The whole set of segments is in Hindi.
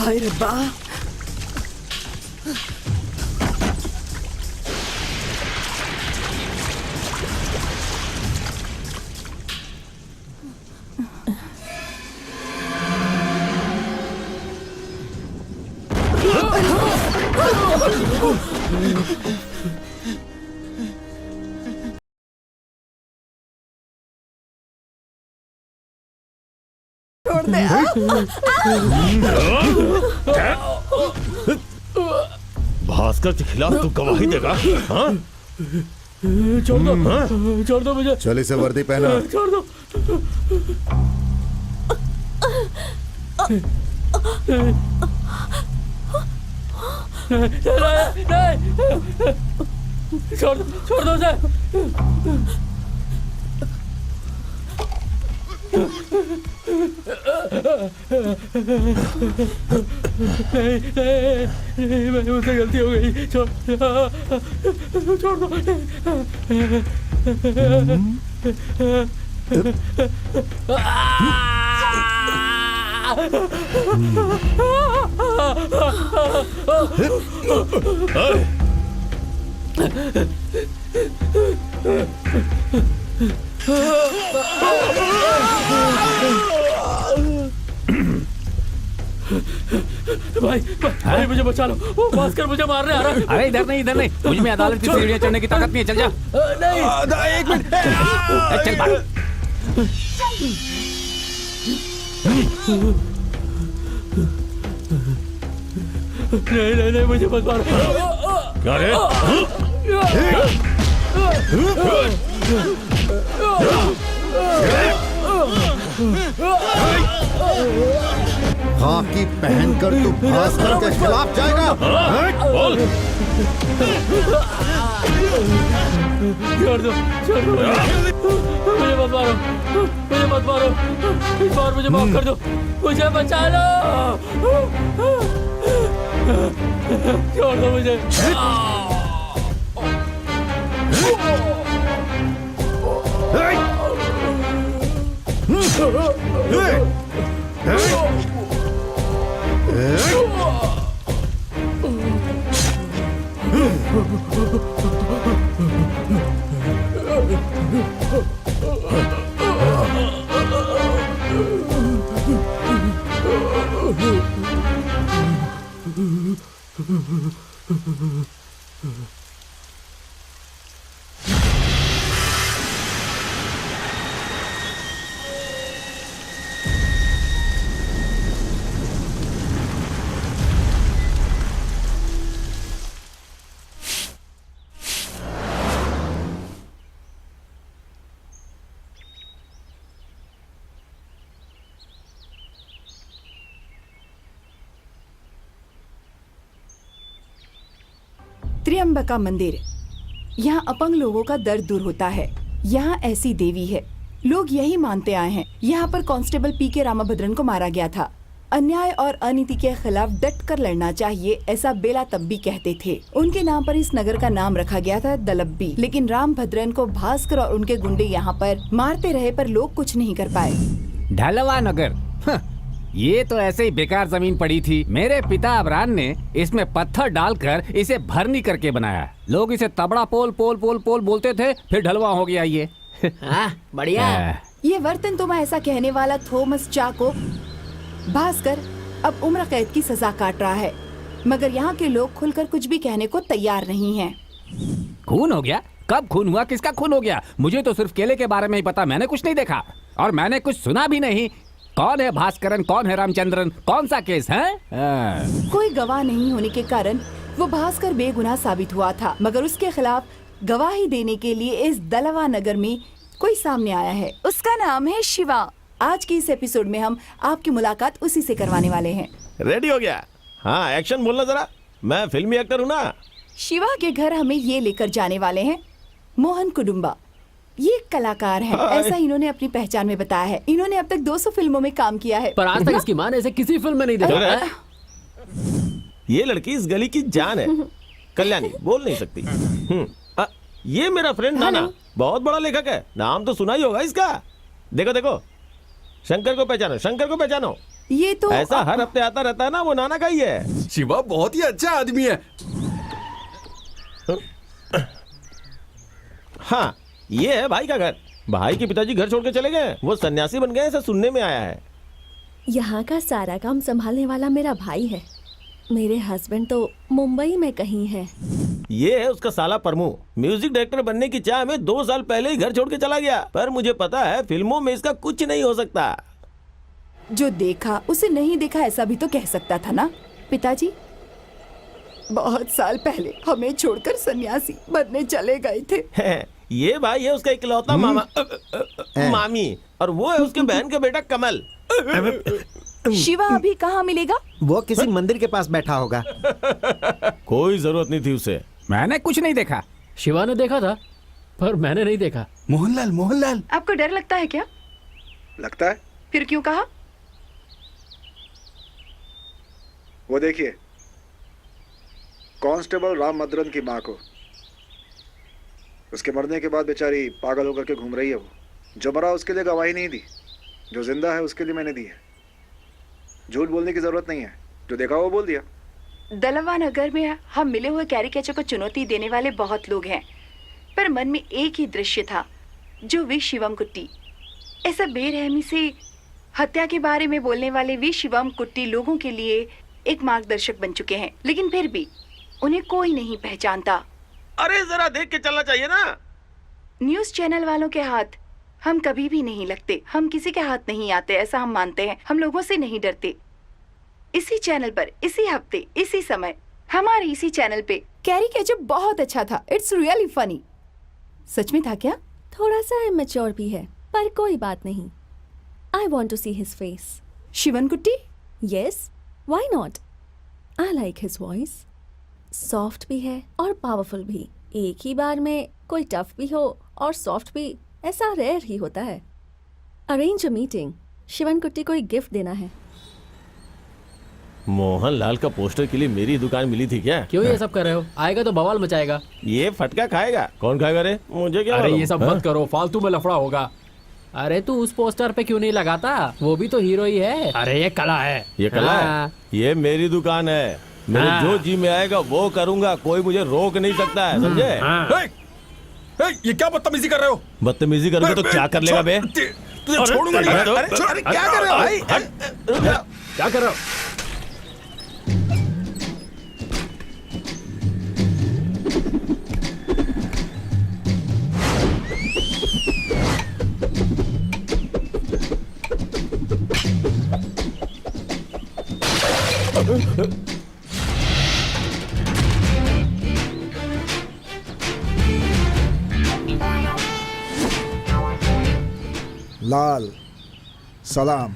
हाय रब्बा। छोड़ दे। भास्कर के खिलाफ तू गवाही देगा? हाँ? छोड़ दो, छोड़ दो मुझे। चल इसे वर्दी पहना। छोड़ दो। छोड़ दो, छोड़ दो उसे। नहीं, मुझसे गलती हो गई। छोड़ दो। भाई मुझे बचा लो, वो भास्कर मुझे मारने आ रहा है। अरे इधर नहीं, इधर नहीं, मुझ में अदालत की सीढ़ियां चढ़ने की ताकत नहीं है। चल जा। नहीं, एक मिनट। चल भाग। नहीं, मुझे मत मारो। क्या रे? खाकी पहनकर तू भास्कर के खिलाफ जाएगा? बोल। छोड़ दो, मुझे मत मारो, मुझे मत मारो। इस बार मुझे माफ कर दो, मुझे बचा लो। छोड़ दो मुझे। त्र्यंबका मंदिर। यहाँ अपंग लोगों का दर्द दूर होता है। यहाँ ऐसी देवी है, लोग यही मानते आए हैं। यहाँ पर कांस्टेबल पी.के. रामाभद्रन को मारा गया था। अन्याय और अनीति के खिलाफ डट कर लड़ना चाहिए, ऐसा बेला तब भी कहते थे। उनके नाम पर इस नगर का नाम रखा गया था दलब्बी। लेकिन रामभद्रन को भास्कर और उनके गुंडे यहाँ पर मारते रहे, पर लोग कुछ नहीं कर पाए। ढलवा नगर, ये तो ऐसे ही बेकार जमीन पड़ी थी। मेरे पिता अबरान ने इसमें पत्थर डालकर इसे भरनी करके बनाया। लोग इसे तबड़ा पोल पोल पोल पोल बोलते थे, फिर ढलवा हो गया ये। बढ़िया। ये वर्तन तो मैं ऐसा कहने वाला थॉमस चाको भास्कर अब उम्र कैद की सजा काट रहा है, मगर यहाँ के लोग खुलकर कुछ भी कहने को तैयार नहीं हैं। खून हो गया? कब खून हुआ? किसका खून हो गया? मुझे तो सिर्फ केले के बारे में ही पता, मैंने कुछ नहीं देखा और मैंने कुछ सुना भी नहीं। कौन है भास्करन, कौन है रामचंद्रन, कौन सा केस है? कोई गवाह नहीं होने के कारण वो भास्कर बेगुनाह साबित हुआ था, मगर उसके खिलाफ गवाही देने के लिए इस दलवा नगर में कोई सामने आया है। उसका नाम है शिवा। आज के इस एपिसोड में हम आपकी मुलाकात उसी से करवाने वाले हैं। रेडी हो गया? हाँ, एक्शन बोलना जरा, मैं फिल्मी एक्टर हूँ ना। शिवा के घर हमें ये लेकर जाने वाले हैं मोहन कुडुम्बा। ये एक कलाकार है, ऐसा इन्होंने अपनी पहचान में बताया है। इन्होंने अब तक 200 फिल्मों में काम किया है, पर आज तक इसकी मां ने इसे किसी फिल्म में नहीं देखा। ये लड़की इस गली की जान है, कल्याणी, बोल नहीं सकती। ये मेरा फ्रेंड नाना, बहुत बड़ा लेखक है, नाम तो सुना ही होगा इसका। देखो देखो, शंकर को पहचानो, शंकर को पहचानो। ये तो ऐसा हर हफ्ते आता रहता है ना, वो नाना का ही है। शिवा बहुत ही अच्छा आदमी है। हाँ, ये है भाई का घर। भाई के पिताजी घर छोड़ के चले गए, वो सन्यासी बन गए, ऐसा सुनने में आया है। यहाँ का सारा काम संभालने वाला मेरा भाई है। मेरे हस्बैंड तो मुंबई में कहीं है। ये है उसका साला प्रमु। म्यूजिक डायरेक्टर बनने की चाह में 2 साल पहले ही घर छोड़ के चला गया। पर मुझे पता है फिल्मों में इसका कुछ नहीं हो सकता। जो देखा उसे नहीं देखा ऐसा भी तो कह सकता था ना। पिताजी बहुत साल पहले हमें छोड़कर सन्यासी बनने चले गए थे। ये भाई है उसका इकलौता मामा मामी, और वो है उसके बहन का बेटा कमल। शिवा अभी कहाँ मिलेगा? वो किसी मंदिर के पास बैठा होगा। कोई जरूरत नहीं थी उसे। मैंने कुछ नहीं देखा। शिवा ने देखा था पर मैंने नहीं देखा। मोहनलाल, मोहनलाल, आपको डर लगता है क्या? लगता है? फिर क्यों कहा? वो देखिए, कांस्टेबल रामभद्रन की माँ को। उसके मरने के बाद बेचारी पागल होकर के घूम रही है। वो जो मरा उसके लिए गवाही नहीं दी, जो जिंदा है उसके लिए मैंने दी है। झूठ बोलने की जरूरत नहीं है, जो देखा वो बोल दिया। दलवा नगर में हम मिले हुए कैरिकेचर को चुनौती देने वाले बहुत लोग हैं, पर मन में एक ही दृश्य था, जो वी शिवम कुट्टी। ऐसा बेरहमी से हत्या के बारे में बोलने वाले वी शिवम कुट्टी लोगों के लिए एक मार्गदर्शक बन चुके हैं, लेकिन फिर भी उन्हें कोई नहीं पहचानता। अरे जरा देख के चलना चाहिए ना। न्यूज चैनल वालों के हाथ हम कभी भी नहीं लगते। हम किसी के हाथ नहीं आते, ऐसा हम मानते हैं। हम लोगों से नहीं डरते। इसी चैनल पर, इसी हफ्ते, इसी समय, हमारे इसी चैनल पे कैरिकेचर बहुत अच्छा था। It's really funny. सच में था क्या? थोड़ा सा इमेच्योर भी है, पर कोई बात नहीं। I want to see his face. Shivan Kutty? Yes, why not? I like his voice. Soft भी है और पावरफुल भी। एक ही बार में कोई टफ भी हो और सॉफ्ट भी, ऐसा रेयर ही होता है। Arrange a meeting. शिवन कुट्टी को एक गिफ्ट देना है। मोहनलाल का पोस्टर के लिए मेरी दुकान मिली थी क्या? क्यों ये सब कर रहे हो? आएगा तो बवाल मचाएगा। ये फटका खाएगा। कौन खाएगा रे? मुझे क्या अरे मालूम? ये सब हाँ? मत करो, फालतू में लफड़ा होगा। अरे तू उस पोस्टर पे क्यों नहीं लगाता? वो भी तो हीरो ही है। अरे ये कला है। ये कला हाँ। है। ये मेरी दुकान है। मेरे हाँ। जो जी में आएगा वो करूंगा, कोई मुझे रोक नहीं सकता है, समझे? हाँ। ये क्या बदतमीजी कर रहे हो? बदतमीजी करूंगा तो क्या कर लेगा बे? तुझे छोड़ूंगा नहीं। अरे क्या कर रहे हो भाई? क्या कर रहे हो? लाल सलाम।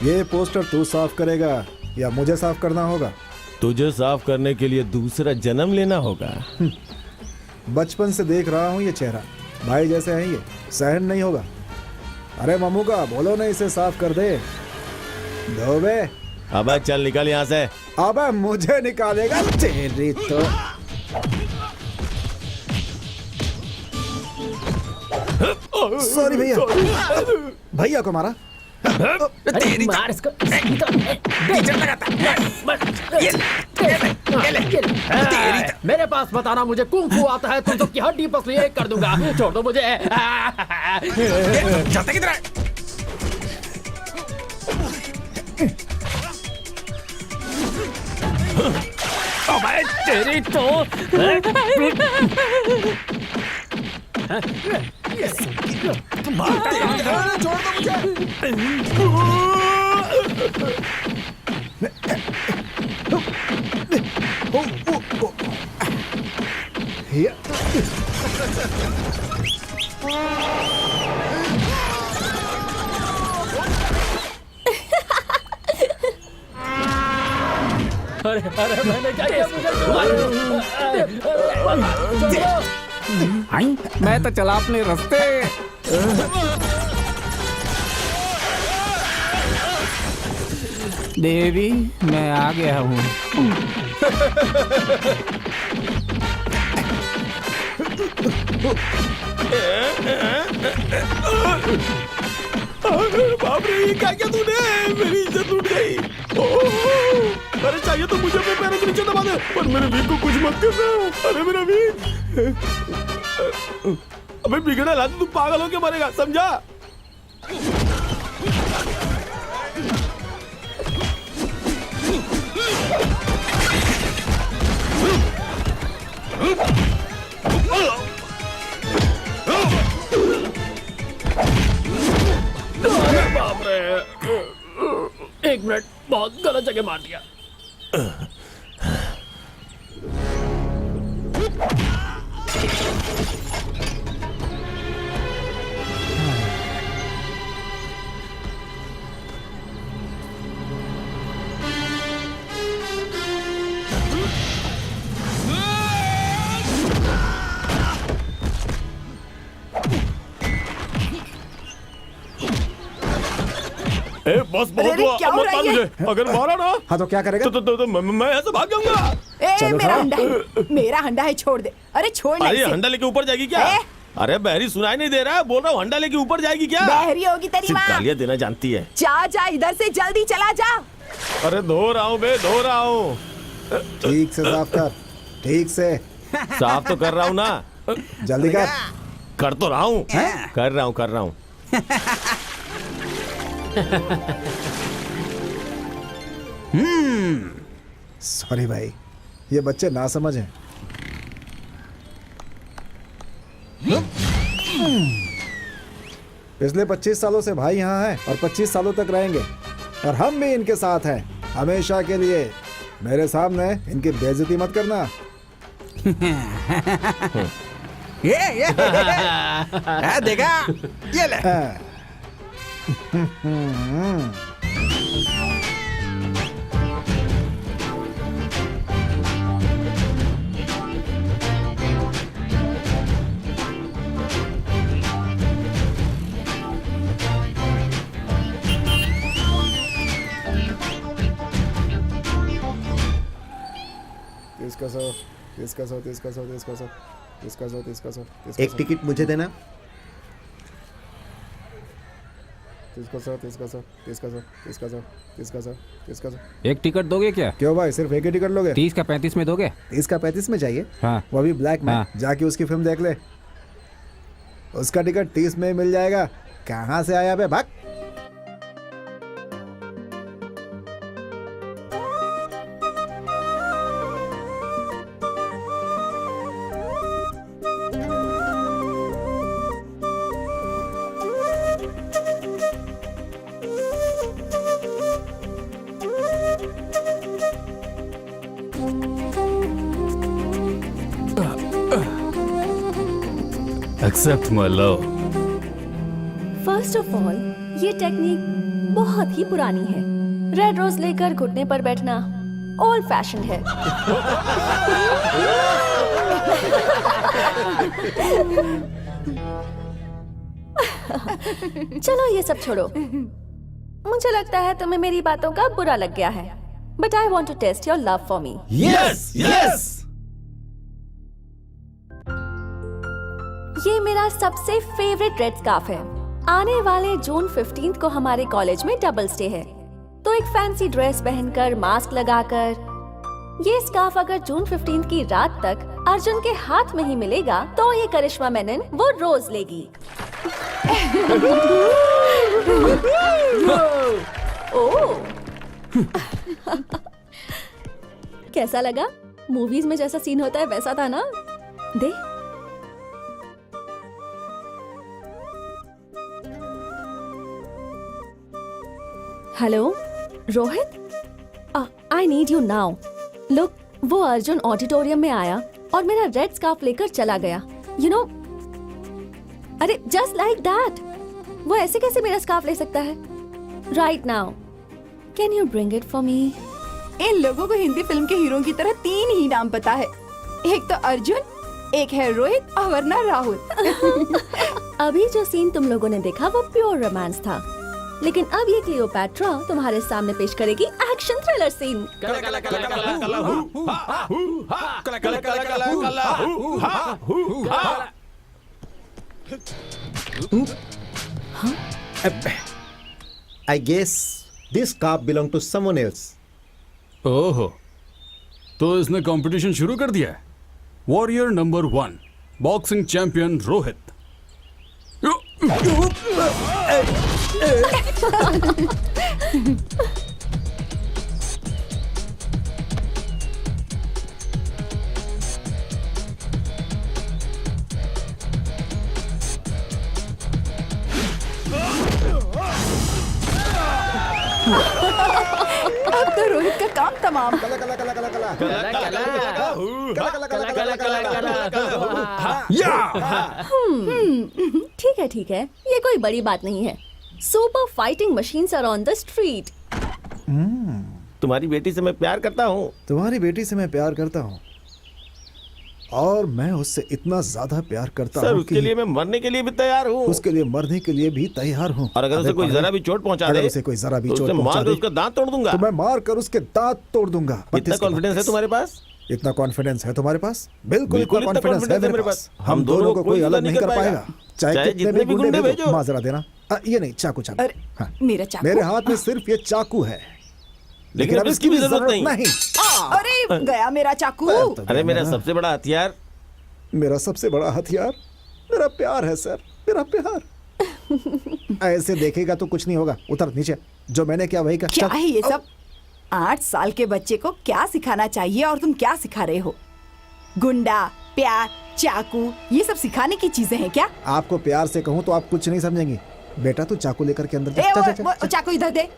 ये पोस्टर तू साफ करेगा या मुझे साफ करना होगा? तुझे साफ करने के लिए दूसरा जन्म लेना होगा। बचपन से देख रहा हूँ ये चेहरा, भाई जैसे है ये, सहन नहीं होगा। अरे मामू का बोलो ना इसे साफ कर दे। दो बे। अब चल निकल यहाँ से। अब मुझे निकालेगा तेरी तो। सॉरी भैया, भैया को मारा। अरे मार इसको। मेरे पास बताना मुझे कुंफू आता है, तुम तो की हड्डी पसली एक कर दूंगा। छोड़ दो मुझे। जाता किधर है? अबे तेरी तो। छोड़ दो मुझे। हिया। अरे अरे मैंने क्या किया? मुझे आई मैं तो चला अपने रास्ते। देवी मैं आ गया हूँ। बाप रे, ये क्या किया तूने? मेरी इज्जत लूट गई। ओह, अरे चाहिए तो मुझे अपने पैरों के नीचे दबा दे, पर मेरे वीक को कुछ मत करना। अरे मेरा वीक, अबे बिगड़ा लाद, तू पागल होके मरेगा, समझा? बाप रे, एक मिनट, बहुत गलत जगह मार दिया। बस बहुत हुआ, क्या अब हो मत रहा मार है ये? मुझे। अगर मारा ना हाँ तो क्या करेगा? तो मैं ऐसे भाग जाऊंगा। ए, मेरा हंडा है, मेरा हंडा है, छोड़ दे। अरे छोड़ ना अरे इसे। हंडा लेके ऊपर जाएगी क्या? ए? अरे बहरी सुनाई नहीं दे रहा है, बोल रहा हूँ हंडा लेके ऊपर जाएगी क्या? बहरी होगी तेरी सिर्फ माँ। गालियाँ देना जानती है। जा जा, इधर से जल्दी चला जा। अरे धो रहा हूँ बे, धो रहा हूँ। ठीक से साफ कर, ठीक से। साफ तो कर रहा हूँ ना। जल्दी कर। कर तो रहा हूँ, कर रहा हूँ। सॉरी भाई, ये बच्चे ना समझ हैं। पिछले 25 सालों से भाई यहाँ हैं और 25 सालों तक रहेंगे, और हम भी इनके साथ हैं हमेशा के लिए। मेरे सामने इनकी बेइज्जती मत करना। ये देखा, ये ले। एक टिकट मुझे देना। एक टिकट दोगे क्या? क्यों भाई, सिर्फ एक ही टिकट लोगे? 30 का 35 में दोगे? 30 का 35 में चाहिए? हाँ। वो भी ब्लैक में। हाँ। जाके उसकी फिल्म देख ले, उसका टिकट 30 में मिल जाएगा। कहाँ से आया बे, भाग। Accept my love. First of all, ये टेक्निक बहुत ही पुरानी है। रेड रोज लेकर घुटने पर बैठना ओल्ड फैशन है। चलो ये सब छोड़ो। मुझे लगता है तुम्हें मेरी बातों का बुरा लग गया है, but I want to test your love for me. Yes yes. ये मेरा सबसे फेवरेट रेड स्कार्फ है। आने वाले जून 15 को हमारे कॉलेज में डबल स्टे है, तो एक फैंसी ड्रेस पहनकर, मास्क लगाकर, ये स्कार्फ अगर जून 15 की रात तक अर्जुन के हाथ में ही मिलेगा, तो ये करिश्मा मेनन वो रोज लेगी। ओह, कैसा लगा? मूवीज में जैसा सीन होता है वैसा था ना? दे। Hello Rohit, I need you now. Look, वो अर्जुन ऑडिटोरियम में आया और मेरा रेड स्कार्फ लेकर चला गया। यू नो, अरे जस्ट लाइक दैट। वो ऐसे कैसे मेरा स्कार्फ ले सकता है? Right now, can you bring it for me? इन लोगों को हिंदी फिल्म के हीरो की तरह 3 ही नाम पता है। एक तो अर्जुन, एक है रोहित और वरना राहुल। अभी जो सीन तुम लोगों ने देखा वो प्योर रोमांस था, लेकिन अब ये क्लियोपैट्रा तुम्हारे सामने पेश करेगी action thriller scene. I guess this cup belong to someone else. ओहो, तो इसने कंपटीशन शुरू कर दिया है। Warrior number 1, boxing champion Rohit. अब तो रोहित का काम तमाम। कला कला कला कला कला ठीक है ये कोई बड़ी बात नहीं है। Super fighting machines are on the street. तुम्हारी बेटी से मैं प्यार करता हूँ। तुम्हारी बेटी से मैं प्यार करता हूँ और मैं उससे इतना ज्यादा प्यार करता सर हूँ उसके लिए मैं मरने के लिए भी तैयार हूँ। उसके लिए मरने के लिए भी तैयार हूँ। और अगर उसे कोई जरा भी चोट पहुंचा दे, अगर उसे कोई जरा भी तो चोट उसे पहुंचा मार दे, के उसका दांत तोड़ दूंगा। तो मैं मार कर उसके दांत तोड़ दूंगा। इतना कॉन्फिडेंस है तुम्हारे पास? इतना कॉन्फिडेंस है तुम्हारे पास? बिल्कुल बिल्कुल इतना इतना कॉन्फिडेंस है मेरे पास। हम दोनों को कोई अलग नहीं कर पाएगा, चाहे कितने भी गुंडे भेजो। माजरा देना। ये नहीं, चाकू चाकू। अरे हाँ। मेरा चाकू। मेरे हाथ में सिर्फ ये चाकू है, लेकिन अब इसकी भी जरूरत नहीं। अरे गया मेरा चाकू। अरे मेरा सबसे बड़ा हथियार, मेरा सबसे बड़ा हथियार मेरा प्यार है सर, मेरा प्यार। ऐसे देखेगा तो कुछ नहीं होगा। उतर नीचे, जो मैंने किया वही कर। क्या है ये सब? 8 साल के बच्चे को क्या सिखाना चाहिए और तुम क्या सिखा रहे हो? गुंडा, प्यार, चाकू, ये सब सिखाने की चीजें हैं क्या? आपको प्यार से कहूँ तो आप कुछ नहीं समझेंगी। बेटा तू चाकू लेकर के अंदर जा। वो चाकू इधर दे,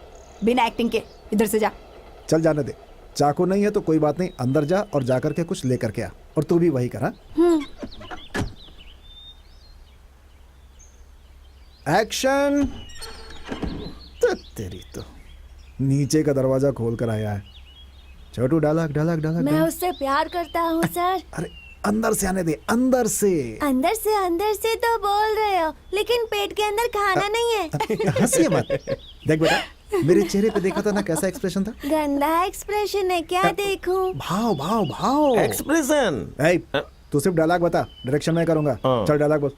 बिना एक्टिंग के इधर से जा। चल जाने दे। चाकू नहीं है तो कोई बात नहीं, अंदर जा और जाकर के कुछ लेकर के आ। और तू भी वही कर। एक्शन। तेरी तो नीचे का दरवाजा खोल कर आया है। छोटू डालक डालक डालक। मैं उससे प्यार करता हूँ सर। अरे अंदर से आने दे, अंदर से। अंदर से तो बोल रहे हो, लेकिन पेट के अंदर खाना नहीं है। हंसिए मत। देख बेटा, मेरे चेहरे पे देखा था ना कैसा एक्सप्रेशन था? गंदा एक्सप्रेशन है, क्या देखूं? भाव भाव भाव एक्सप्रेशन। तू सिर्फ डायलॉग बता, डायरेक्शन मैं करूंगा। चल डायलॉग बोल।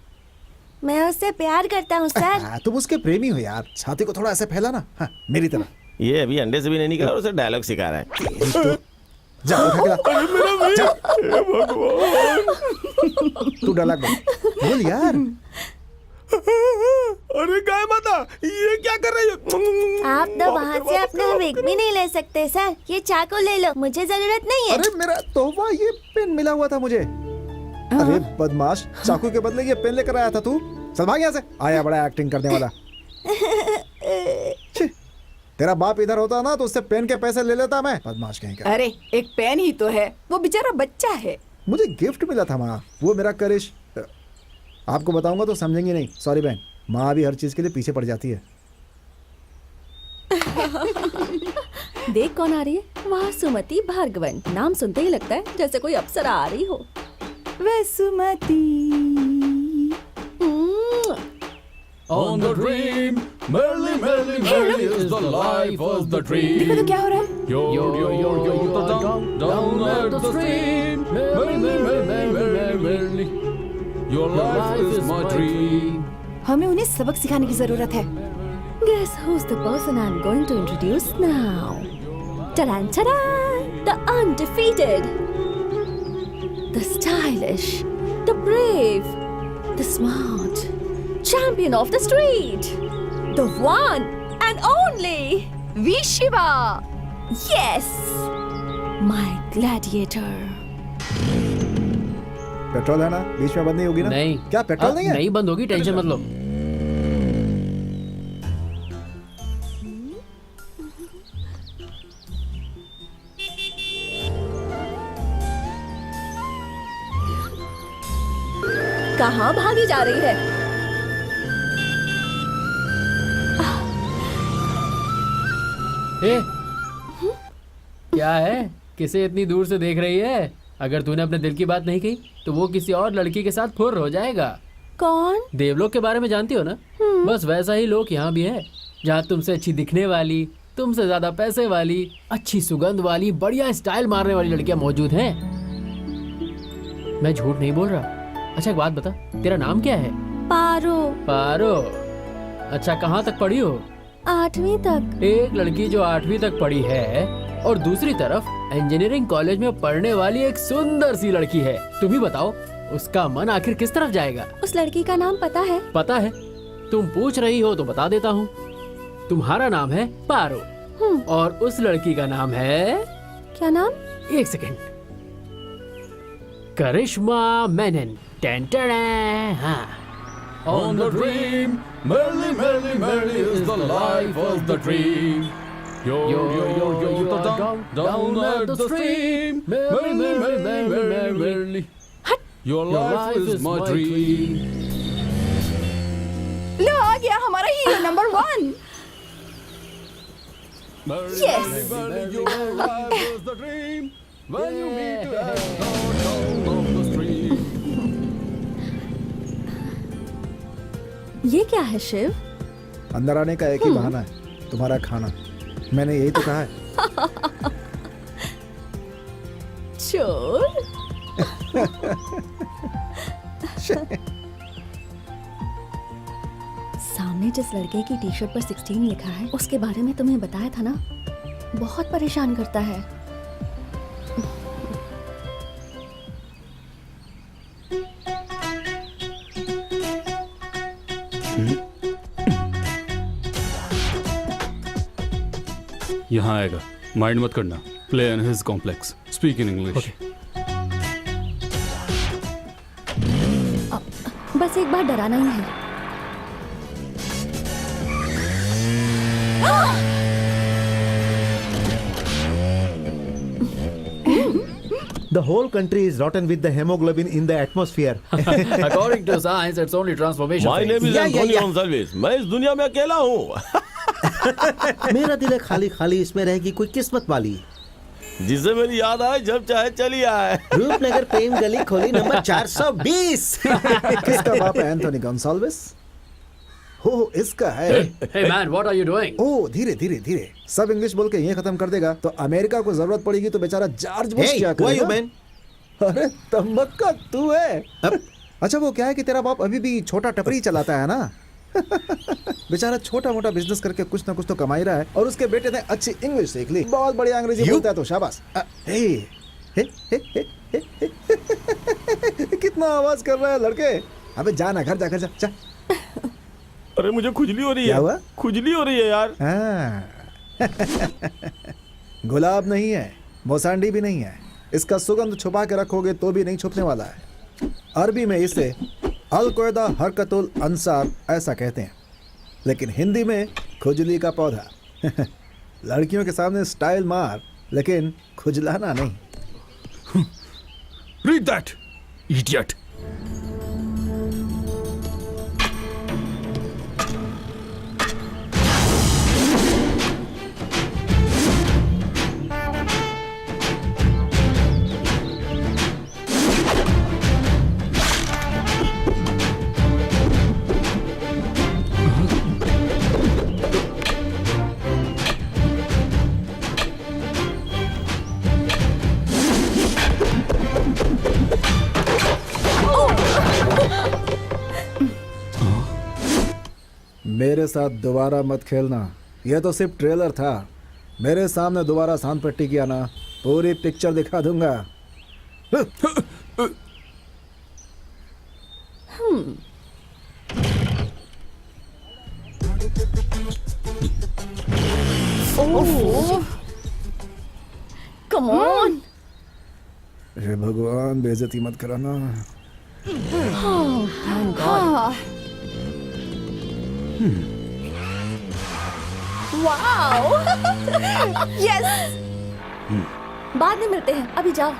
मैं उससे प्यार करता हूँ सर। तुम उसके प्रेमी हो यार, छाती को थोड़ा ऐसे फैलाना। हाँ, मेरी तरह। ये अभी अंडे से भी नहीं निकला और उसे डायलॉग सिखा रहा है। जा उठा के ला। तू डायलॉग बोल यार। अरे गाय माता, ये क्या कर रही है? आप तो वहाँ से अपना विग भी नहीं ले सकते सर। ये चाकू ले लो, मुझे जरूरत नहीं है। अरे मेरा तोहफा, ये पेन मिला हुआ था मुझे। अरे बदमाश, चाकू के बदले ये पेन लेकर आया था तू। चल भाग यहाँ से। आया बड़ा एक्टिंग करने वाला। तेरा बाप इधर होता ना तो उससे पेन के पैसे ले लेता मैं। बदमाश कहीं का। अरे एक पेन ही तो है, वो बेचारा बच्चा है। मुझे गिफ्ट मिला था माँ, वो मेरा करिश। आपको बताऊंगा तो समझेंगे नहीं। सॉरी बहन, माँ भी हर चीज के लिए पीछे पड़ जाती है। देख कौन आ रही है? वाह, सुमति भार्गवन। नाम सुनते ही लगता है जैसे कोई अप्सरा आ रही हो। Vasumati. On the dream, merrily, merrily, merrily is the life of the dream. देखो तो क्या हो रहा है? Yo, down at the stream, merrily, merrily, merrily, your life is my dream. हमें उन्हें सबक सिखाने की जरूरत है। Guess who's the person I'm going to introduce now? Ta-da! The undefeated, the stylish, the brave, the smart, champion of the street, the one and only V Shiva. Yes, my gladiator. Petrol है ना? बीच में बंद नहीं होगी ना? नहीं। क्या पेट्रोल नहीं है? नहीं बंद होगी, टेंशन मत लो। कहाँ भागी जा रही है? क्या है? किसे इतनी दूर से देख रही है? अगर तूने अपने दिल की बात नहीं कही तो वो किसी और लड़की के साथ फुर्र हो जाएगा। कौन? देवलोक के बारे में जानती हो ना? बस वैसा ही लोक यहाँ भी है, जहाँ तुमसे अच्छी दिखने वाली, तुमसे ज्यादा पैसे वाली, अच्छी सुगंध वाली, बढ़िया स्टाइल मारने वाली लड़कियाँ मौजूद हैं। मैं झूठ नहीं बोल रहा। अच्छा एक बात बता, तेरा नाम क्या है? पारो। पारो। अच्छा, कहाँ तक पढ़ी हो? 8वीं तक। एक लड़की जो 8वीं तक पढ़ी है और दूसरी तरफ इंजीनियरिंग कॉलेज में पढ़ने वाली एक सुंदर सी लड़की है। तुम ही बताओ, उसका मन आखिर किस तरफ जाएगा? उस लड़की का नाम पता है? पता है। तुम पूछ रही हो तो बता देता हूँ। तुम्हारा नाम है पारो और उस लड़की का नाम है, क्या नाम? एक second, Karishma Menon. Ten ten. हाँ। On the dream, merrily, merrily, merrily is the life of the dream. Yo, yo, yo, yo, yo, down at the stream, merrily, merrily, merrily, merrily. Your life is my dream. लो आ गया हमारा hero number 1। Yes. Your life is the dream. When you meet to have down of the stream. ये क्या है शिव? अंदर आने का एक ही बहाना है, तुम्हारा खाना। मैंने यही तो कहा है। चोर। सामने जिस लड़के की टी शर्ट पर 16 लिखा है, उसके बारे में तुम्हें बताया था ना, बहुत परेशान करता है। यहाँ आएगा, माइंड मत करना। Play in his complex, speak in English. बस एक बार डराना ही है। The whole country is rotten with the hemoglobin in the atmosphere. According to science, it's only transformation. My name is Anthony Gonsalves. मैं इस दुनिया में अकेला हूँ। मेरा दिल है खाली खाली, इसमें रहेगी कोई किस्मत वाली जिसे मेरी याद आए जब चाहे चली आए। रूपनगर प्रेम गली खोली नंबर 420। किसका बाप है एंथोनी गोंसाल्विस? हो, इसका है। Hey man, what are you doing? ओ, धीरे धीरे धीरे। सब इंग्लिश बोल के ये खत्म कर देगा तो अमेरिका को जरूरत पड़ेगी तो बेचारा जॉर्ज बुश Hey, क्या who are you, करेगा? man? अरे तम्बक्का तू है। अच्छा, वो क्या है कि तेरा बाप अभी भी छोटा टपरी चलाता है ना। बेचारा छोटा मोटा बिजनेस करके कुछ ना कुछ तो कमा ही रहा है और उसके बेटे ने अच्छी इंग्लिश सीख ली, बहुत बढ़िया अंग्रेजी बोलता है तो शाबाश। कितना आवाज कर रहा है लड़के। अबे जाना, घर जा, घर जा, जा। अरे मुझे खुजली हो रही क्या है। हुआ? खुजली हो रही है यार। हाँ। गुलाब नहीं है, मोसांडी भी नहीं है, इसका सुगंध छुपा के रखोगे तो भी नहीं छुपने वाला है। अरबी में इसे अल-क़ायदा हरकतुल अंसार ऐसा कहते हैं, लेकिन हिंदी में खुजली का पौधा। लड़कियों के सामने स्टाइल मार, लेकिन खुजलाना नहीं। Read that, idiot. मेरे साथ दोबारा मत खेलना, यह तो सिर्फ ट्रेलर था। मेरे सामने दोबारा सांप पट्टी किया ना, पूरी पिक्चर दिखा दूंगा। Come on. हे भगवान, बेइज्जती मत कराना। Oh, thank God. Wow. Yes. बाद में मिलते हैं, अभी जाओ।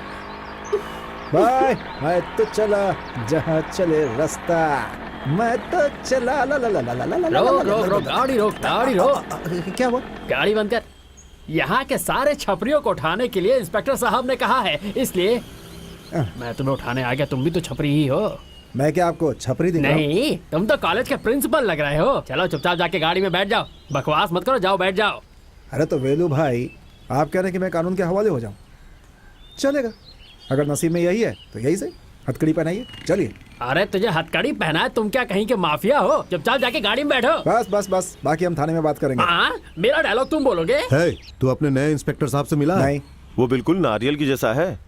बाय। मैं तो चला जहाँ चले रास्ता, मैं तो चला। ला ला ला ला ला ला ला। रोक रोक रोक, गाड़ी रोक, गाड़ी रोक। क्या हुआ? गाड़ी बंद कर। यहाँ के सारे छपरियों को उठाने के लिए इंस्पेक्टर साहब ने कहा है, इसलिए मैं तुम्हें उठाने आ गया। तुम भी तो छपरी ही हो। मैं क्या आपको छपरी दिख रहा हूं? नहीं, तुम तो कॉलेज के प्रिंसिपल लग रहे हो। चलो चुपचाप जाके गाड़ी में बैठ जाओ, बकवास मत करो, जाओ बैठ जाओ। अरे तो वेलू भाई, आप कह रहे हैं कि मैं कानून के हवाले हो जाऊं? चलेगा, अगर नसीब में यही है तो यही सही। हथकड़ी पहनाइए, चलिए। अरे तुझे हथकड़ी पहना है, तुम क्या कहीं के माफिया हो? चुपचाप जाके गाड़ी में बैठो। बस बस बस, बाकी हम थाने में बात करेंगे। हाँ, मेरा डायलॉग तुम बोलोगे? है, तू अपने नए इंस्पेक्टर साहब से मिला? नहीं, वो बिल्कुल नारियल की जैसा है,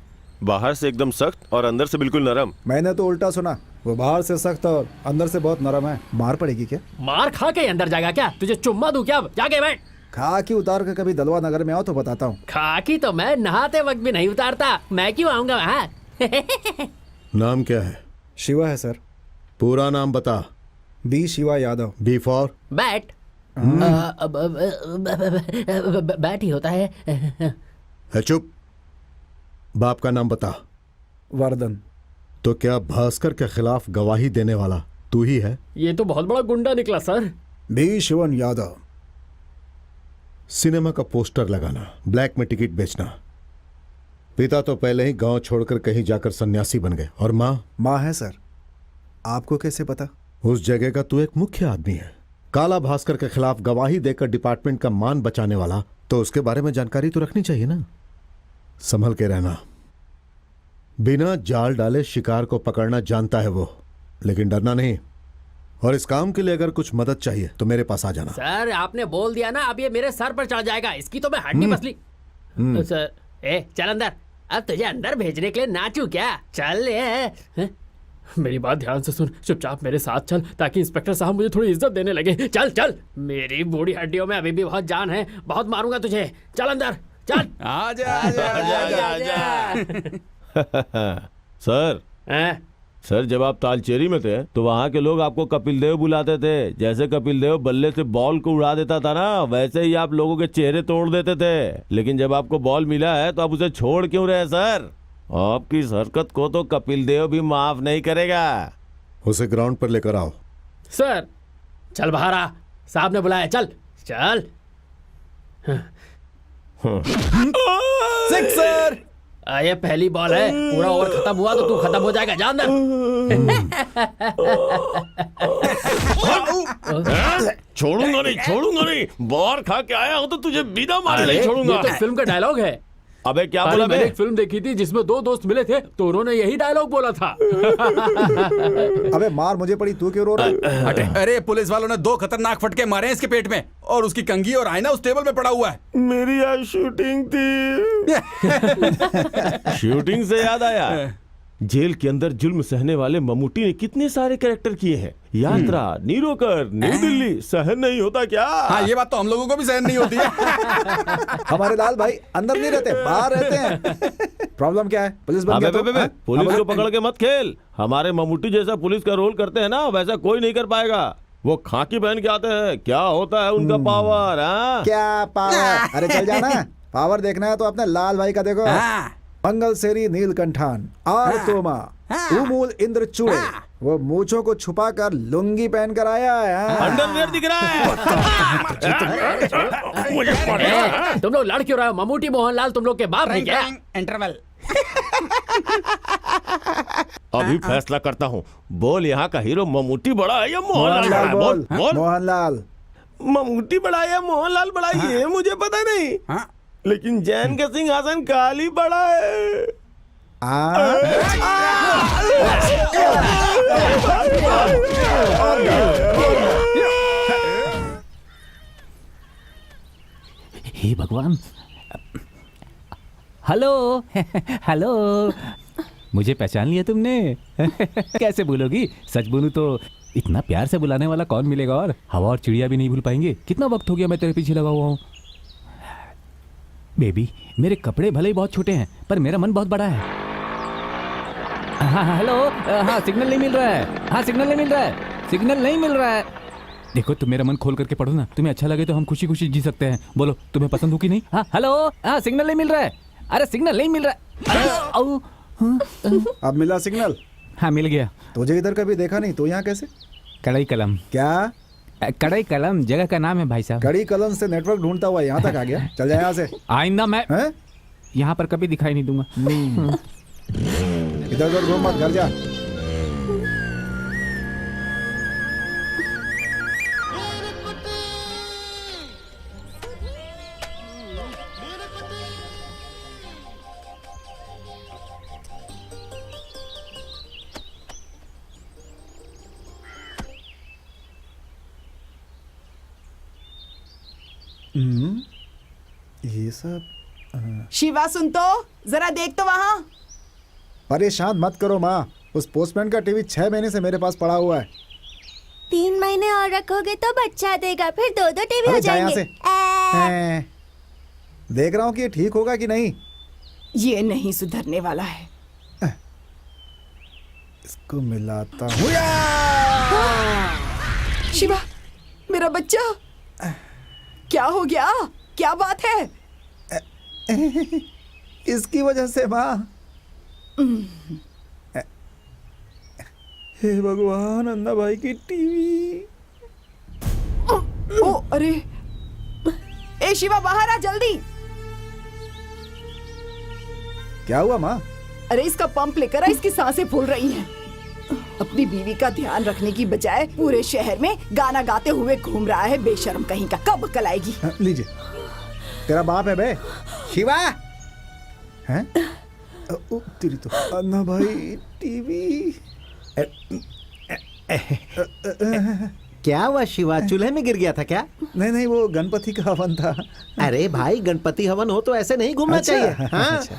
बाहर से एकदम सख्त और अंदर से बिल्कुल नरम। मैंने तो उल्टा सुना, वो बाहर से सख्त और अंदर से बहुत नरम है। मार पड़ेगी क्या? मार खा के अंदर जाएगा क्या? तुझे चुम्मा दूं क्या? जाके बैठ। खाकी उतार के कभी दलवा नगर में आओ तो बताता हूँ। खाकी तो मैं नहाते वक्त भी नहीं उतारता, मैं क्यों आऊंगा वहाँ? नाम क्या है? शिवा है सर। पूरा नाम बता। B Shiva Yadav. B for? Bat. Bat ही होता है। है, चुप। बाप का नाम बता। वर्धन। तो क्या भास्कर के खिलाफ गवाही देने वाला तू ही है? ये तो बहुत बड़ा गुंडा निकला sir. B Shivan Yadav. Cinema का पोस्टर लगाना, ब्लैक में टिकट बेचना। पिता तो पहले ही गांव छोड़कर कहीं जाकर सन्यासी बन गए, और माँ? माँ है सर। आपको कैसे पता? उस जगह का तू एक मुख्य आदमी है, काला भास्कर के खिलाफ गवाही देकर डिपार्टमेंट का मान बचाने वाला, तो उसके बारे में जानकारी तो रखनी चाहिए ना। संभल के रहना। बिना जाल डाले शिकार को पकड़ना जानता है वो, लेकिन डरना नहीं। और इस काम के लिए अगर कुछ मदद चाहिए तो मेरे पास आ जाना। सर आपने बोल दिया ना, अब ये मेरे सर पर चढ़ जाएगा, इसकी तो मैं हड्डी पसली। सर चल अंदर। अब तुझे अंदर भेजने के लिए नाचू क्या? चल ले। मेरी बात ध्यान से सुन, चुपचाप मेरे साथ चल ताकि इंस्पेक्टर साहब मुझे थोड़ी इज्जत देने लगे। चल चल, मेरी बूढ़ी हड्डियों में अभी भी बहुत जान है, बहुत मारूंगा तुझे। चल अंदर चल। आजा आजा आजा। सर, सर जब आप तालचेरी में थे तो वहाँ के लोग आपको कपिल देव बुलाते थे। जैसे कपिल देव बल्ले से बॉल को उड़ा देता था ना, वैसे ही आप लोगों के चेहरे तोड़ देते थे। लेकिन जब आपको बॉल मिला है तो आप उसे छोड़ क्यों रहे सर? आपकी इस हरकत को तो कपिल देव भी माफ नहीं करेगा। उसे ग्राउंड पर लेकर आओ। सर चल बाहर आ, साहब ने बुलाया। चल चल। सिक्सर। ये पहली बॉल है, पूरा ओवर खत्म हुआ तो तू खत्म हो जाएगा। जा अंदर। छोड़ूंगा नहीं। बाहर खा के आया हूँ तो तुझे बिना मारे नहीं छोड़ूंगा। ये तो फिल्म का डायलॉग है। अबे क्या अरे बोला? मैंने एक फिल्म देखी थी जिसमें दो दोस्त मिले थे तो उन्होंने यही डायलॉग बोला था। अबे मार मुझे पड़ी, तू क्यों रो रहा है? अरे पुलिस वालों ने 2 खतरनाक फटके मारे हैं इसके पेट में, और उसकी कंघी और आईना उस टेबल में पड़ा हुआ है। मेरी आज शूटिंग थी। शूटिंग से याद आया, जेल के अंदर जुल्म सहने वाले मम्मूटी ने कितने सारे कैरेक्टर किए हैं। यात्रा, नीरोकर, न्यू दिल्ली। सहन नहीं होता क्या? हाँ, ये बात तो हम लोगों को भी सहन नहीं होती है। हमारे लाल भाई अंदर नहीं रहते, बाहर रहते हैं। प्रॉब्लम क्या है? पुलिस बन गया तो? पुलिस को पकड़ के मत खेल। हमारे मम्मूटी जैसा पुलिस का रोल करते हैं ना, वैसा कोई नहीं कर पाएगा। वो खाकी पहन के आते हैं, क्या होता है उनका पावर? क्या पावर? अरे चल जाना। पावर देखना है तो अपने लाल भाई का देखो। मंगल सेरी नीलकंठान, आर तोमा, उमूल इंद्र चूड़े, वो मूछों को छुपा कर लुंगी पहन कर आया है। अंडरवियर दिख रहा है। तुम लोग लड़ क्यों रहे हो? मम्मूटी मोहनलाल तुम लोग के बाप नहीं क्या? इंटरवल। अभी फैसला करता हूँ, बोल यहाँ का हीरो मम्मूटी बड़ा है या मोहनलाल? बोल बोल। मोहनलाल। मम्मूटी बड़ा है या मोहनलाल बड़ा है ये मुझे पता नहीं, लेकिन जैन का सिंहासन काली बड़ा है। हे भगवान। हेलो हेलो, मुझे पहचान लिया तुमने? कैसे भूलोगी? सच बोलूं तो इतना प्यार से बुलाने वाला कौन मिलेगा, और हवा और चिड़िया भी नहीं भूल पाएंगे। कितना वक्त हो गया मैं तेरे पीछे लगा हुआ हूँ। बेबी, मेरे कपड़े भले ही बहुत छोटे हैं पर मेरा मन बहुत बड़ा है। हाँ हेलो। हाँ सिग्नल नहीं मिल रहा है। हाँ सिग्नल नहीं मिल रहा है। सिग्नल नहीं मिल रहा है। देखो तुम मेरा मन खोल करके पढ़ो ना, तुम्हें अच्छा लगे तो हम खुशी खुशी जी सकते हैं। बोलो तुम्हें पसंद हो कि नहीं? हाँ हेलो। हाँ सिग्नल नहीं मिल रहा है। अरे सिग्नल नहीं मिल रहा है। अब मिला सिग्नल? हाँ मिल गया। तुझे इधर कभी देखा नहीं, तो यहाँ कैसे? कड़ई कलम। क्या? कड़ई कलम जगह का नाम है भाई साहब। कड़ी कलम से नेटवर्क ढूंढता हुआ यहाँ तक आ गया। चल जाए यहाँ से। आइंदा मैं हैं? यहाँ पर कभी दिखाई नहीं दूंगा। इधर उधर घूम मत, घर जा। ये सब शिवा सुन तो, जरा देख तो वहाँ। परेशान मत करो माँ, उस पोस्टमैन का टीवी 6 महीने से मेरे पास पड़ा हुआ है। 3 महीने और रखोगे तो बच्चा देगा, फिर 2 टीवी हो अरे जा यहाँ जाएंगे। से। देख रहा हूँ कि ये ठीक होगा कि नहीं। ये नहीं सुधरने वाला है। इसको मिलाता हूँ। शिवा, मेरा बच्चा, क्या हो गया? क्या बात है? इसकी वजह से माँ। हे भगवान, अन्ना भाई की टीवी। ओ अरे, ए शिवा बाहर आ जल्दी। क्या हुआ माँ? अरे इसका पंप लेकर आ, इसकी सांसें फूल रही हैं। अपनी बीवी का ध्यान रखने की बजाय पूरे शहर में गाना गाते हुए घूम रहा है, बेशर्म कहीं का। कब अकल आएगी? लीजिए, तेरा बाप है बे। शिवा, हैं? तेरी तो अन्ना भाई टीवी। क्या हुआ शिवा, चूल्हे में गिर गया था क्या? नहीं नहीं, वो गणपति का हवन था। अरे भाई, गणपति हवन हो तो ऐसे नहीं घूमना अच्छा, चाहिए। हाँ? अच्छा।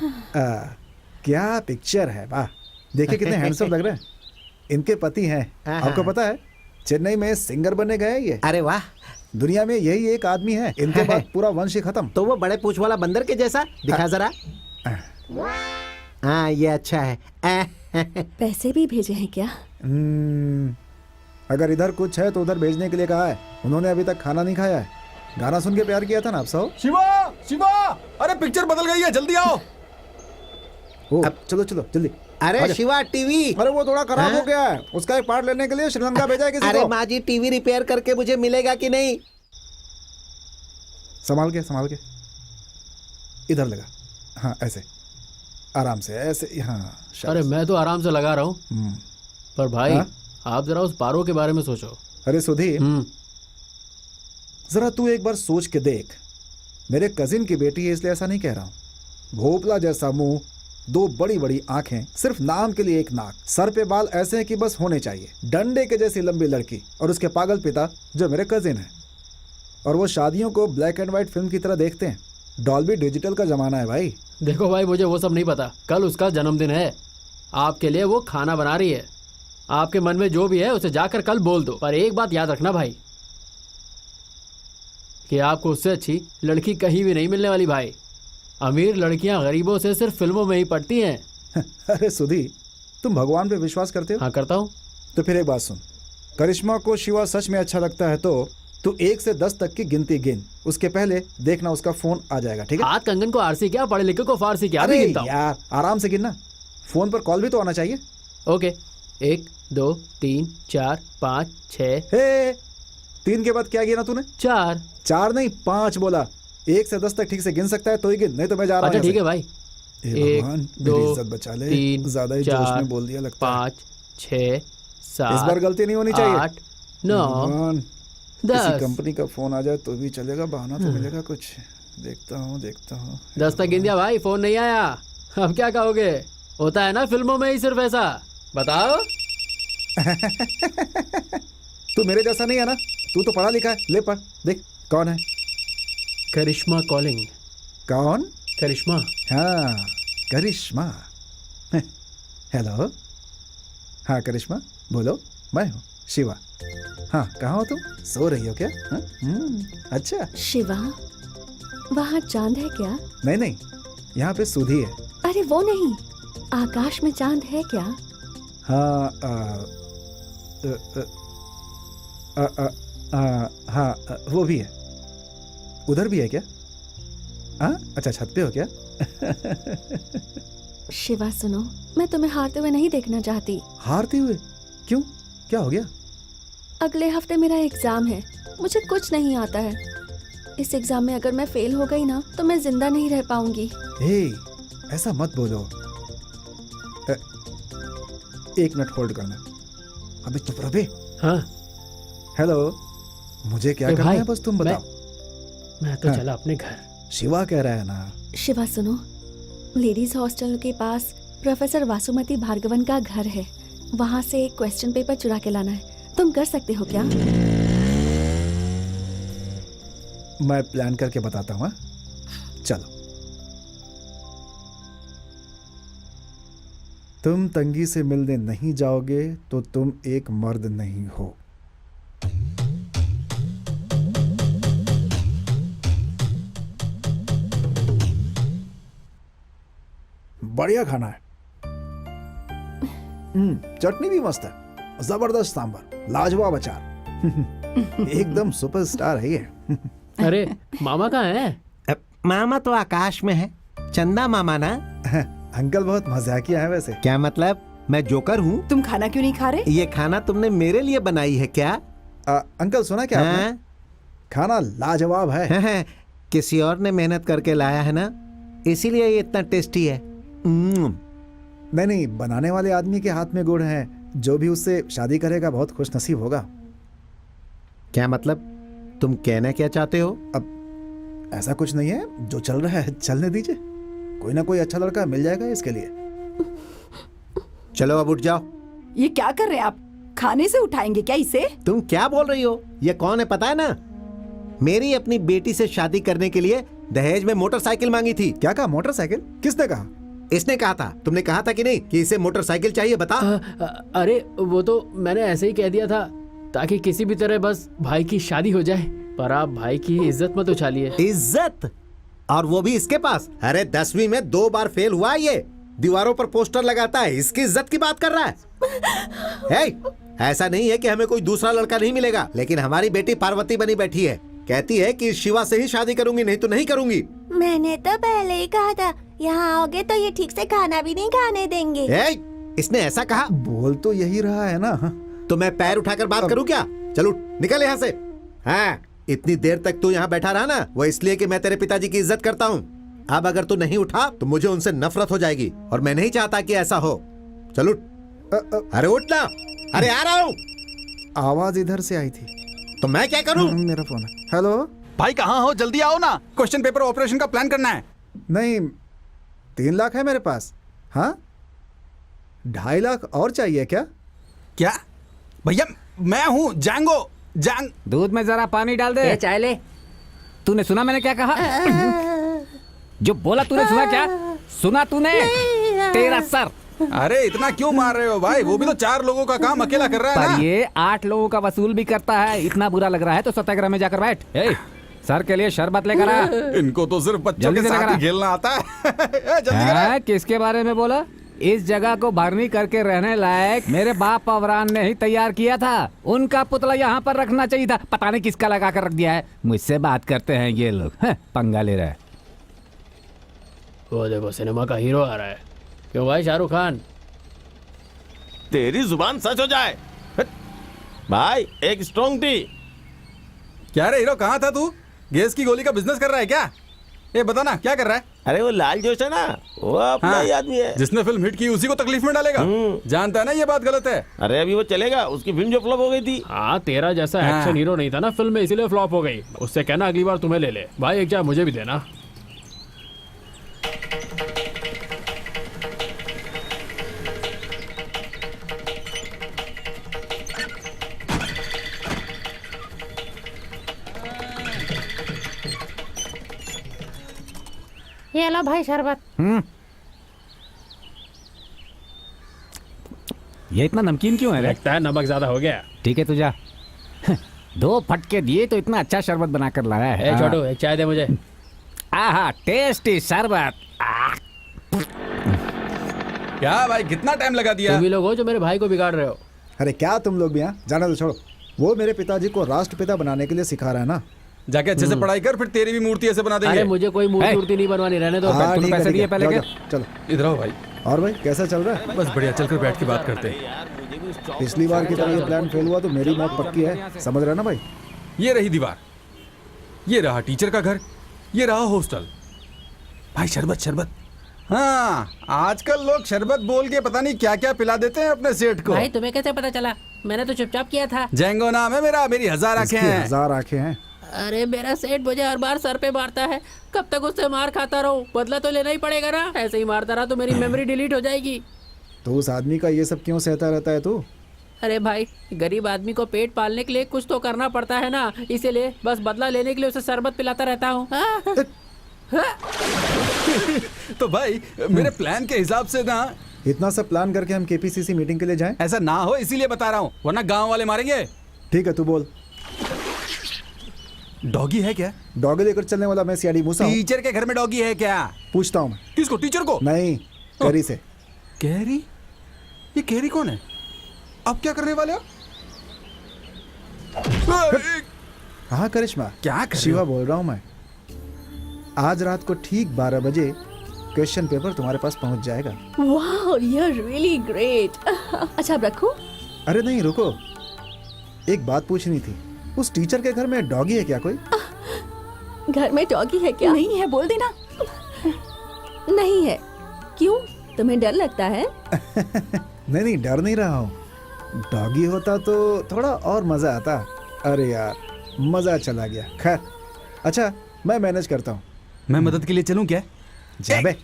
क्या पिक्चर है, वाह। देखिए कितने हैंडसम लग रहे हैं। इनके पति हैं, आपको पता है, चेन्नई में सिंगर बनने गए ये। अरे वाह, दुनिया में यही एक आदमी है, इनके बाद पूरा वंश ही खत्म। तो वो बड़े पूंछ वाला बंदर के जैसा दिखा जरा। हाँ, ये अच्छा है। पैसे भी भेजे हैं क्या? अगर इधर कुछ है तो उधर भेजने के लिए कहा है। उन्होंने अभी तक खाना नहीं खाया है। गाना सुन के प्यार किया था ना आप सब। शिवा, शिवा, अरे पिक्चर बदल गई है, जल्दी आओ। अब चलो चलो जल्दी। अरे शिवा, टीवी। अरे वो थोड़ा खराब हो गया है, उसका एक पार्ट लेने के लिए श्रीलंका भेजा है किसी अरे को। माँ जी, टीवी रिपेयर करके मुझे मिलेगा कि नहीं? संभाल के इधर लगा। हाँ ऐसे, आराम से ऐसे। हाँ अरे मैं तो आराम से लगा रहा हूँ, पर भाई हाँ? आप जरा उस पारो के बारे में सोचो। अरे सुधीर, जरा तू एक बार सोच के देख। मेरे कजिन की बेटी है, इसलिए ऐसा नहीं कह रहा हूँ। भोपला जैसा मुंह, 2 बड़ी बड़ी आंखें, सिर्फ नाम के लिए एक नाक, सर पे बाल ऐसे हैं कि बस होने चाहिए, डंडे के जैसी लंबी लड़की, और उसके पागल पिता जो मेरे कजिन है। और वो शादियों को ब्लैक एंड व्हाइट फिल्म की तरह देखते हैं। डॉल्बी डिजिटल का जमाना है भाई। देखो भाई, मुझे वो सब नहीं पता। कल उसका जन्मदिन है, आपके लिए वो खाना बना रही है। आपके मन में जो भी है उसे जाकर कल बोल दो। पर एक बात याद रखना भाई, कि आपको उससे अच्छी लड़की कहीं भी नहीं मिलने वाली भाई। अमीर लड़कियां गरीबों से सिर्फ फिल्मों में ही पड़ती हैं। अरे सुधीर, तुम भगवान पे विश्वास करते हो? हाँ करता हूँ। तो फिर एक बात सुन, करिश्मा को शिवा सच में अच्छा लगता है तो तू 1 से 10 तक की गिनती गिन। उसके पहले देखना उसका फोन आ जाएगा, ठीक है? हाथ कंगन को आरसी क्या, पढ़े लिखे को फारसी क्या? अरे गिनता हूँ। यार आराम से गिनना, फोन पर कॉल भी तो आना चाहिए। ओके, 1 2 3 4 5 6। हे, 3 के बाद क्या गिना तूने? 4। 4 नहीं 5 बोला। 1 से 10 तक ठीक से गिन सकता है तो ही गिन, नहीं तो मैं जा रहा हूँ। अच्छा ठीक है भाई। 1 2 इज्जत बचा ले, 3 ज्यादा ही जोश में बोल दिया लगता है। 5 6 7। इस बार गलती नहीं होनी चाहिए। 8 9 भगवान, 10। किसी कंपनी का फोन आ जाए तो भी चलेगा, बहाना तो मिलेगा कुछ। देखता हूँ 10 तक गिन दिया भाई, फोन नहीं आया। अब क्या कहोगे? होता है ना फिल्मों में ही सिर्फ ऐसा। बताओ। तू मेरे जैसा नहीं है ना, तू तो पढ़ा लिखा है। ले पढ़, देख कौन है। करिश्मा कॉलिंग। कौन? करिश्मा। हाँ करिश्मा। हेलो, हाँ करिश्मा बोलो, मैं हूँ शिवा। हाँ कहाँ हो तुम? सो रही हो क्या? हाँ? अच्छा। शिवा, वहाँ चांद है क्या? नहीं नहीं, यहाँ पे सुधी है। अरे वो नहीं, आकाश में चांद है क्या? हाँ हाँ वो भी है। उधर भी है क्या? हाँ अच्छा, छत पे हो क्या? शिवा सुनो, मैं तुम्हें हारते हुए नहीं देखना चाहती। हारते हुए? क्यों, क्या हो गया? अगले हफ्ते मेरा एग्जाम है, मुझे कुछ नहीं आता है। इस एग्जाम में अगर मैं फेल हो गई ना तो मैं जिंदा नहीं रह पाऊंगी। हे, ऐसा मत बोलो। 1 मिनट होल्ड करना। अबे चुप रहो बे। हाँ हेलो, मुझे क्या करना है बस तुम बताओ। मैं तो चला अपने घर। शिवा कह रहा है ना। शिवा सुनो, लेडीज हॉस्टल के पास प्रोफेसर वासुमती भार्गवन का घर है, वहाँ से एक क्वेश्चन पेपर चुरा के लाना है। तुम कर सकते हो क्या? मैं प्लान करके बताता हूँ, हाँ? चलो। तुम तंगी से मिलने नहीं जाओगे तो तुम एक मर्द नहीं हो। बढ़िया खाना है। चटनी भी मस्त है, जबरदस्त सांभर, लाजवाब अचार। एकदम सुपरस्टार है ये। अरे मामा कहाँ है? मामा तो आकाश में है, चंदा मामा ना। अंकल बहुत मजाकिया है वैसे। क्या मतलब, मैं जोकर हूँ? तुम खाना क्यों नहीं खा रहे? ये खाना तुमने मेरे लिए बनाई है क्या? अंकल सुना क्या आपने? हाँ? खाना लाजवाब है। किसी और ने मेहनत करके लाया है ना, इसीलिए ये इतना टेस्टी है। नहीं, बनाने वाले आदमी के हाथ में गुण है। जो भी उससे शादी करेगा बहुत खुश नसीब होगा। क्या मतलब, तुम कहना क्या चाहते हो? अब ऐसा कुछ नहीं है, जो चल रहा है चलने दीजिए। कोई ना कोई अच्छा लड़का मिल जाएगा इसके लिए। चलो अब उठ जाओ। ये क्या कर रहे हैं आप? खाने से उठाएंगे क्या इसे? तुम क्या बोल रही हो? ये कौन है पता है ना? मेरी अपनी बेटी से शादी करने के लिए दहेज में मोटरसाइकिल मांगी थी। क्या कहा? मोटरसाइकिल? किसने कहा? इसने कहा था। तुमने कहा था कि नहीं कि इसे मोटरसाइकिल चाहिए? बता। अरे वो तो मैंने ऐसे ही कह दिया था ताकि किसी भी तरह बस भाई की शादी हो जाए। पर आप भाई की इज्जत मत उछालिए। इज्जत? और वो भी इसके पास? अरे 10वीं में 2 बार फेल हुआ ये, दीवारों पर पोस्टर लगाता है, इसकी इज्जत की बात कर रहा है। ऐसा नहीं है कि हमें कोई दूसरा लड़का नहीं मिलेगा, लेकिन हमारी बेटी पार्वती बनी बैठी है, कहती है कि शिवा से ही शादी करूंगी, नहीं तो नहीं करूंगी। मैंने तो पहले ही कहा था, यहाँ आओगे तो ये ठीक से खाना भी नहीं खाने देंगे। इसने ऐसा कहा? बोल तो यही रहा है ना। तो मैं पैर उठाकर बात करूं क्या? चलो निकल यहाँ से। हाँ, इतनी देर तक तू यहाँ बैठा रहा ना, वो इसलिए कि मैं तेरे पिताजी की इज्जत करता हूँ। अब अगर तू नहीं उठा तो मुझे उनसे नफरत हो जाएगी, और मैं नहीं चाहता कि ऐसा हो। चलो। अरे उठ ना। अरे आ रहा हूँ। आवाज इधर से आई थी तो मैं क्या करूँ? मेरा फोन है। हेलो भाई, कहाँ हो? जल्दी आओ ना, क्वेश्चन पेपर ऑपरेशन का प्लान करना है। नहीं, 3 लाख है मेरे पास। हाँ, 2.5 लाख और चाहिए क्या? क्या भैया? मैं हूँ जैंगो। दूध में जरा पानी डाल दे। चाय ले। तूने सुना मैंने क्या कहा? जो बोला तूने सुना क्या? सुना तूने? तेरा सर। अरे इतना क्यों मार रहे हो भाई? वो भी तो 4 लोगों का काम अकेला कर रहा है ना। पर ये 8 लोगों का वसूल भी करता है। इतना बुरा लग रहा है तो सत्याग्रह में जाकर बैठ। सर के लिए शरबत लेकर आ। इनको तो सिर्फ बच्चों के साथ ही खेलना आता है। जल्दी करो। किसके बारे में बोला? इस जगह को भरनी करके रहने लायक मेरे बाप पवरान ने ही तैयार किया था। उनका पुतला यहाँ पर रखना चाहिए था, पता नहीं किसका लगा कर रख दिया है। मुझसे बात करते हैं ये लोग, पंगा ले रहे हैं। वो देखो सिनेमा का हीरो आ रहा है। क्यों भाई शाहरुख खान? तेरी जुबान सच हो जाए। भाई एक स्ट्रॉन्ग टी। क्या रे हीरो, कहाँ था तू? गैस की गोली का बिजनेस कर रहा है क्या? ये बता ना, क्या कर रहा है? अरे वो लाल जोश है ना, वो अपना ही आदमी है। जिसने फिल्म हिट की उसी को तकलीफ में डालेगा। जानता है ना ये बात गलत है। अरे अभी वो चलेगा, उसकी फिल्म जो फ्लॉप हो गई थी। हाँ, तेरा जैसा एक्शन हीरो नहीं था ना फिल्म में, इसीलिए फ्लॉप हो गई। उससे कहना अगली बार तुम्हें ले ले। भाई एक चाय मुझे भी देना। ये लो भाई शरबत। ये इतना नमकीन क्यों है? लगता है नमक ज्यादा हो गया। ठीक है, तू जा। 2 फटके दिए तो इतना अच्छा शरबत बनाकर लाया है। छोटू एक चाय दे मुझे। आहा, टेस्टी शरबत। क्या भाई, कितना टाइम लगा दिया? तुम ही लोग हो जो मेरे भाई को बिगाड़ रहे हो। अरे क्या तुम लोग भी? यहाँ जाना तो छोड़ो। वो मेरे पिताजी को राष्ट्रपिता बनाने के लिए सिखा रहा है ना। जाके अच्छे से पढ़ाई कर, फिर तेरी भी मूर्ति ऐसे बना देंगे। अरे मुझे कोई मूर्ति नहीं बनवानी, रहने दो। तूने पैसे दिए पहले के? चलो इधर आओ भाई। और भाई कैसा चल रहा है? बस बढ़िया, चलकर बैठ के बात करते हैं। पिछली बार की तरह ये प्लान फेल हुआ तो मेरी मौत पक्की है, समझ रहे ना भाई? ये रही दीवार, ये रहा टीचर का घर, ये रहा हॉस्टल। भाई शरबत शरबत। हाँ, आजकल लोग शरबत बोल के पता नहीं क्या क्या पिला देते हैं अपने सेठ को। भाई तुम्हें कैसे पता चला? मैंने तो चुपचाप किया था। जैंगो नाम है मेरा, मेरी 1000 आंखें हैं। 1000 आंखें हैं। अरे मेरा सेठ मुझे हर बार सर पे मारता है, कब तक उससे मार खाता रहूं? बदला तो लेना ही पड़ेगा ना। ऐसे ही मारता रहा तो मेरी मेमोरी डिलीट हो जाएगी। तो उस आदमी का ये सब क्यों सहता रहता है तू? अरे भाई, गरीब आदमी को पेट पालने के लिए कुछ तो करना पड़ता है ना, इसीलिए बस बदला लेने के लिए उसे शरबत पिलाता रहता हूँ। तो भाई मेरे प्लान के हिसाब से ना, इतना सब प्लान करके हम केपीसीसी मीटिंग के लिए जाएं? ऐसा ना हो इसीलिए बता रहा हूँ, वरना गांव वाले मारेंगे। ठीक है, तू बोल। डॉगी है क्या? डॉगी लेकर चलने वाला मैं सियाड़ी मूसा हूँ। टीचर के घर में डॉगी है क्या? पूछता हूँ मैं। किसको? टीचर को? नहीं, कैरी से। कैरी? ये कैरी कौन है? अब क्या करने वाले हो? हाँ करिश्मा, क्या कर रहे शिवा हो? बोल रहा हूँ मैं। आज रात को ठीक 12 बजे क्वेश्चन पेपर तुम्हारे पास पहुंच जाएगा। वाह, यू आर रियली ग्रेट। अच्छा, अब रखूं? अरे नहीं, रुको, एक बात पूछनी थी। उस टीचर के घर में डॉगी है क्या कोई? घर में डॉगी है क्या? नहीं है, बोल देना। नहीं है। क्यों, तुम्हें डर लगता है? नहीं, डर नहीं रहा हूँ। डॉगी होता तो थोड़ा और मजा आता। अरे यार, मजा चला गया। खैर, अच्छा मैं मैनेज करता हूँ। मैं मदद के लिए चलूं क्या? जाबे।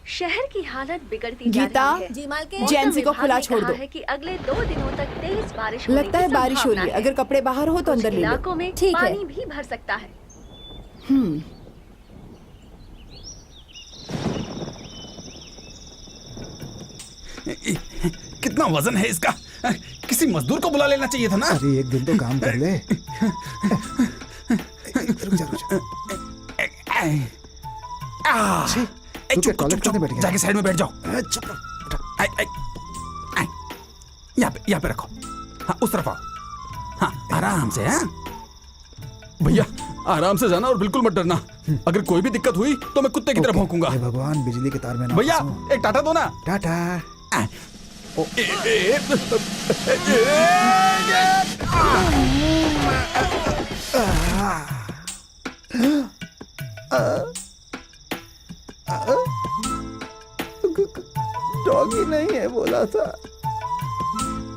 शहर की हालत बिगड़ती जा गीता, रही है। जी मालकिन, जैनसी को मौसम खुला विभाग छोड़ ने दो। कहा है कि अगले 2 दिनों तक तेज बारिश होने लगता की है बारिश हो रही है। संभावना अगर कपड़े बाहर हो तो कुछ अंदर ले लो। इलाकों में ठीक है। पानी भी भर सकता है। कितना वजन है इसका? किसी मजदूर को बुला लेना चाहिए था ना। अरे एक दिन तो काम कर ले। रुक जा। छी, तू क्या टॉयलेट करने बैठ गया? जाके साइड में बैठ जाओ। चुप रहो। यहाँ पे रखो। हाँ, उस तरफ आओ। हाँ, आराम से। हाँ भैया, आराम से जाना और बिल्कुल मत डरना। अगर कोई भी दिक्कत हुई तो मैं कुत्ते की तरह भौंकूंगा। हे भगवान, बिजली के तार में ना भैया फंसूं। एक टाटा दो ना। टाटा। डॉगी नहीं है बोला था।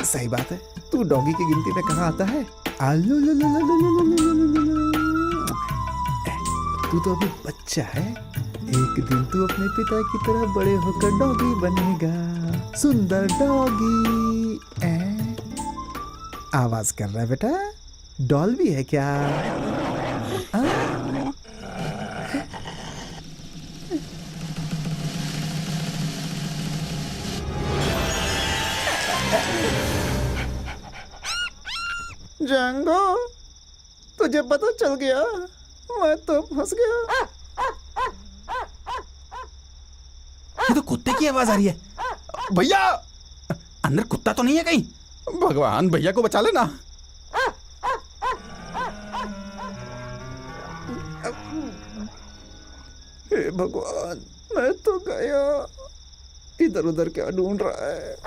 सही बात है, तू डॉगी की गिनती में कहाँ आता है? आलू लो लो लो लो लो लो लो लो लो। तू तो अभी बच्चा है, एक दिन तू अपने पिता की तरह बड़े होकर डॉगी बनेगा। सुंदर डॉगी। आवाज कर रहा है बेटा? डॉल भी है क्या? जंगो, तुझे पता चल गया? मैं तो फंस गया। ये तो कुत्ते की आवाज आ रही है। भैया, अंदर कुत्ता तो नहीं है कहीं? भगवान, भैया को बचा लेना। हे भगवान, मैं तो गया। इधर उधर क्या ढूंढ रहा है?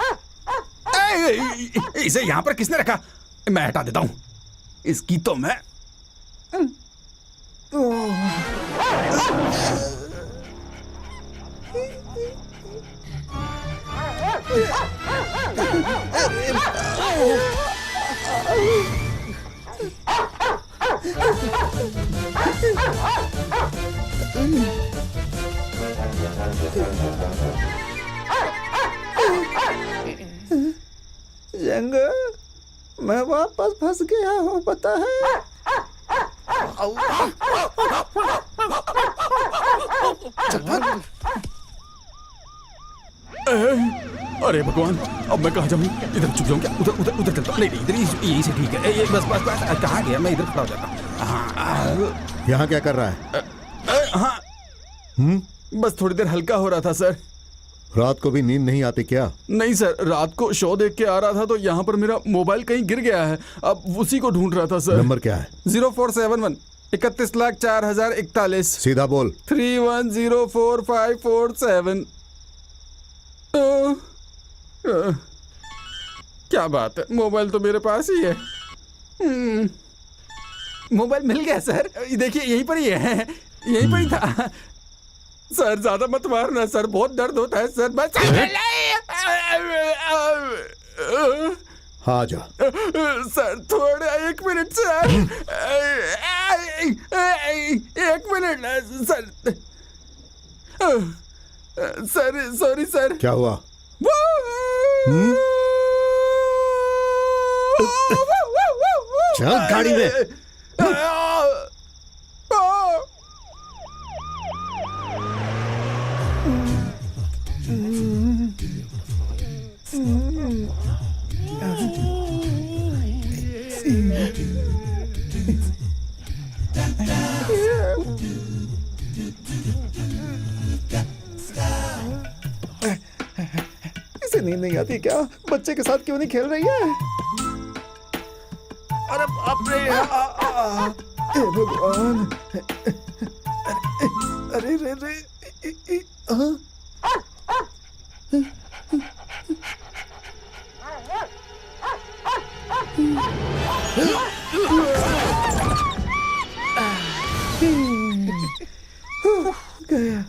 इसे यहाँ पर किसने रखा? मैं हटा देता हूँ इसकी तो मैं। जंग, मैं वापस फंस गया हूँ, पता है? अरे भगवान, अब मैं कहाँ जाऊँ? इधर छुप जाऊँ क्या? उधर उधर उधर चलता। नहीं नहीं, इधर यही से ठीक है। ये बस बस बस, कहाँ गया? मैं इधर खड़ा हो जाता। हाँ यहाँ क्या कर रहा है? हाँ, बस थोड़ी देर हल्का हो रहा था सर। रात को भी नींद नहीं आती क्या? नहीं सर, रात को शो देख के आ रहा था तो यहाँ पर मेरा मोबाइल कहीं गिर गया है, अब उसी को ढूंढ रहा था सर। नंबर क्या है? 0471 31,04,041। सीधा बोल। 3104,547। क्या बात है, मोबाइल तो मेरे पास ही है। मोबाइल मिल गया सर, देखिए यहीं पर ही है, यहीं पर ही था। सर ज्यादा मत मारना सर, बहुत दर्द होता है सर। बस हाँ जा। सर थोड़ा 1 minute sir. 1 minute sir. Sir sorry sir. क्या हुआ? चल गाड़ी में। इसे नींद नहीं आती क्या? बच्चे के साथ क्यों नहीं खेल रही है? अरे बाप रे! हे भगवान! अरे रे रे! हाँ? गया।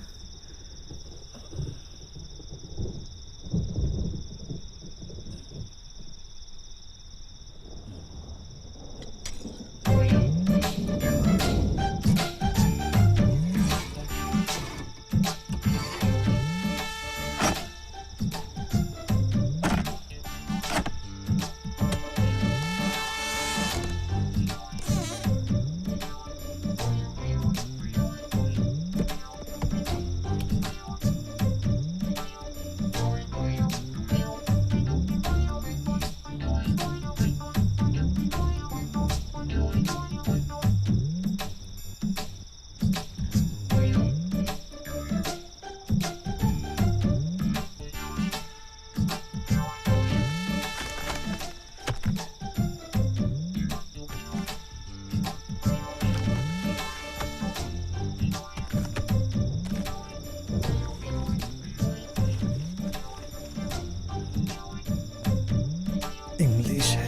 इंग्लिश है।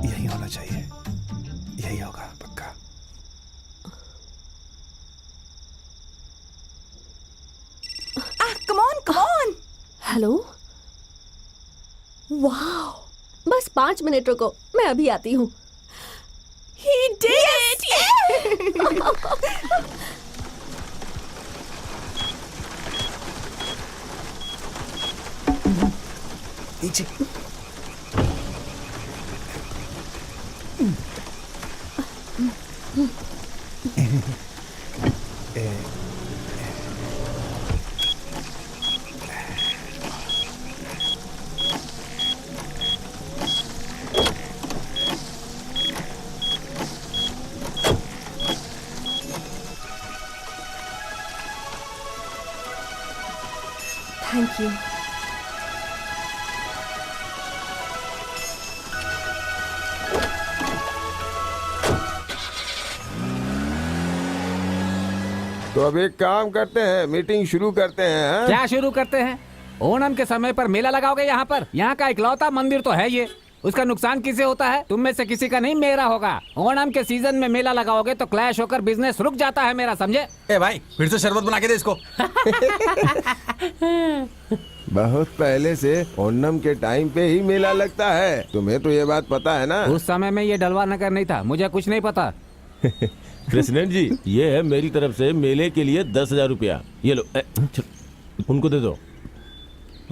यही होना चाहिए। यही होगा पक्का। Come on come on. Hello, वाह, बस 5 मिनट रुको, मैं अभी आती हूँ। He did it! नीचे। Thank you. तो अब एक काम करते हैं, मीटिंग शुरू करते हैं। हाँ? क्या शुरू करते हैं? ओणम के समय पर मेला लगाओगे यहाँ पर? यहाँ का इकलौता मंदिर तो है ये, उसका नुकसान किसे होता है? तुम में से किसी का नहीं, मेरा होगा। ओणम के सीजन में मेला लगाओगे तो क्लैश होकर बिजनेस रुक जाता है मेरा, समझे? ए भाई, फिर से शरबत बना के दे इसको। बहुत पहले से ओणम के टाइम पे ही मेला लगता है, तुम्हें तो ये बात पता है ना? उस समय में ये डलवा नगर नहीं था, मुझे कुछ नहीं पता। प्रेसिडेंट जी, ये है मेरी तरफ से मेले के लिए 10,000 रुपया। ये लो, उनको दे दो।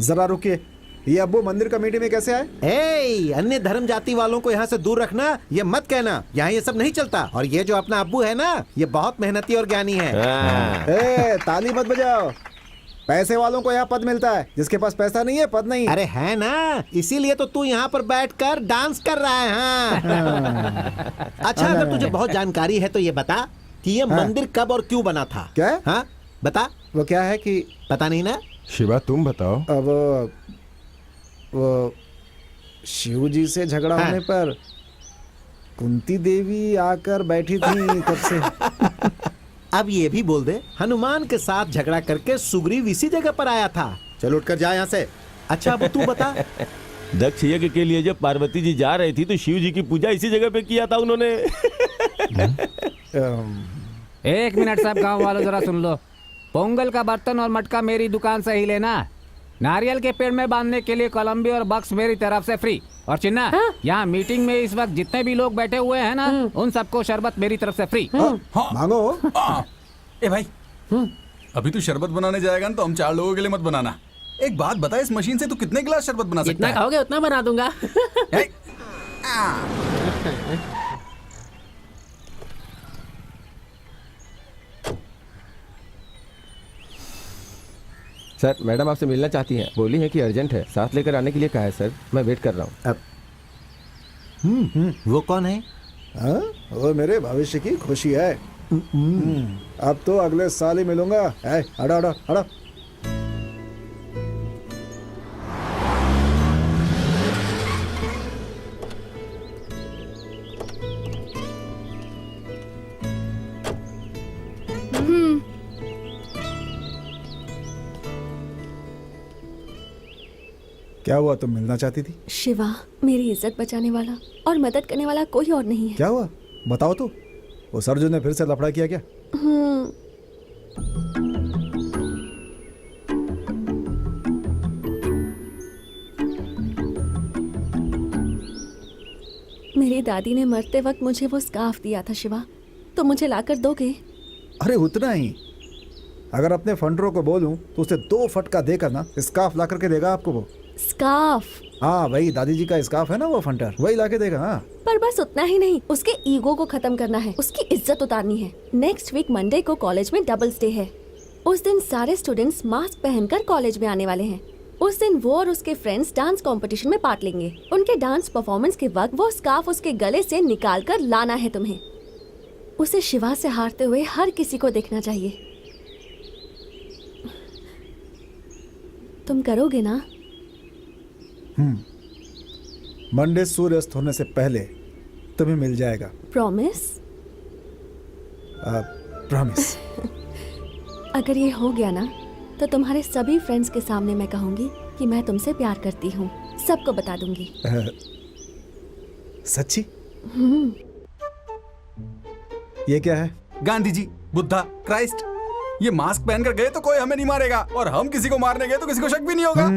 जरा रुकिए, ये अब्बू मंदिर कमेटी में कैसे आए? ए, अन्य धर्म जाति वालों को यहाँ से दूर रखना, ये मत कहना। यहाँ ये सब नहीं चलता। और ये जो अपना अब्बू है ना, ये बहुत मेहनती और ज्ञानी है। ए, ताली मत बजाओ। पैसे वालों को यहाँ पद मिलता है, जिसके पास पैसा नहीं है पद नहीं। अरे है ना, इसीलिए तो तू यहाँ पर बैठकर डांस कर रहा है। हाँ। अच्छा, अगर तुझे बहुत जानकारी है तो ये बता कि ये मंदिर कब और क्यों बना था? क्या? हाँ बता। वो क्या है कि पता नहीं ना? शिवा तुम बताओ। अब वो शिव जी से झगड़ा होने पर कुंती देवी आकर बैठी थी कब से। अब ये भी बोल दे, हनुमान के साथ झगड़ा करके सुग्रीव इसी जगह पर आया था। चल उठकर जा यहाँ से। अच्छा, अब तू बता। दक्ष यज्ञ के लिए जब पार्वती जी जा रही थी तो शिव जी की पूजा इसी जगह पे किया था उन्होंने। 1 मिनट सब गांव वालों जरा सुन लो। पोंगल का बर्तन और मटका मेरी दुकान से ही लेना। नारियल के पेड़ में बांधने के लिए कोलंबी और बक्स मेरी तरफ से फ्री। और चिन्ना, यहाँ मीटिंग में इस वक्त जितने भी लोग बैठे हुए हैं ना, उन सबको शरबत मेरी तरफ से फ्री। मांगो। ए भाई, अभी तू शरबत बनाने जाएगा ना तो हम 4 लोगों के लिए मत बनाना। एक बात बता, इस मशीन से तू कितने गिलास शरबत बना सकता जितना है? खाओगे उतना बना दूंगा। है? आ, सर मैडम आपसे मिलना चाहती हैं, बोली है कि अर्जेंट है, साथ लेकर आने के लिए कहा है सर, मैं वेट कर रहा हूँ। वो कौन है? हाँ, वो मेरे भविष्य की खुशी है। अब तो अगले साल ही मिलूंगा। हटा हटा हटा। क्या हुआ, तुम मिलना चाहती थी? शिवा मेरी इज्जत बचाने वाला और मदद करने वाला कोई और नहीं है। क्या हुआ बताओ तो। वो सरजू ने फिर से लफड़ा किया क्या? मेरी दादी ने मरते वक्त मुझे वो स्कार्फ दिया था शिवा, तो मुझे लाकर दोगे? अरे उतना ही। अगर अपने फंडरों को बोलूं तो उसे 2 फटका देकर ना स्कार्फ ला करके देगा आपको वो। स्कार्फ? हाँ वही दादी जी का स्कार्फ है ना, वो फंटर वही लाके देगा। हाँ पर बस उतना ही नहीं, उसके ईगो को खत्म करना है, उसकी इज्जत उतारनी है। नेक्स्ट वीक मंडे को कॉलेज में डबल्स डे है। उस दिन सारे स्टूडेंट्स मास्क पहनकर कॉलेज में आने वाले हैं। उस दिन वो और उसके फ्रेंड्स डांस कंपटीशन में पार्ट लेंगे। उनके डांस परफॉर्मेंस के वक्त वो स्कार्फ उसके गले से निकाल कर लाना है तुम्हें। उसे शिवा से हारते हुए हर किसी को देखना चाहिए। तुम करोगे ना? मंडे सूर्यास्त होने से पहले तुम्हें मिल जाएगा। प्रॉमिस? प्रॉमिस। अगर ये हो गया ना तो तुम्हारे सभी फ्रेंड्स के सामने मैं कहूंगी कि मैं तुमसे प्यार करती हूँ। सबको बता दूंगी। सच्ची? ये क्या है? गांधी जी, बुद्धा, क्राइस्ट। ये मास्क पहनकर गए तो कोई हमें नहीं मारेगा, और हम किसी को मारने गए तो किसी को शक भी नहीं होगा।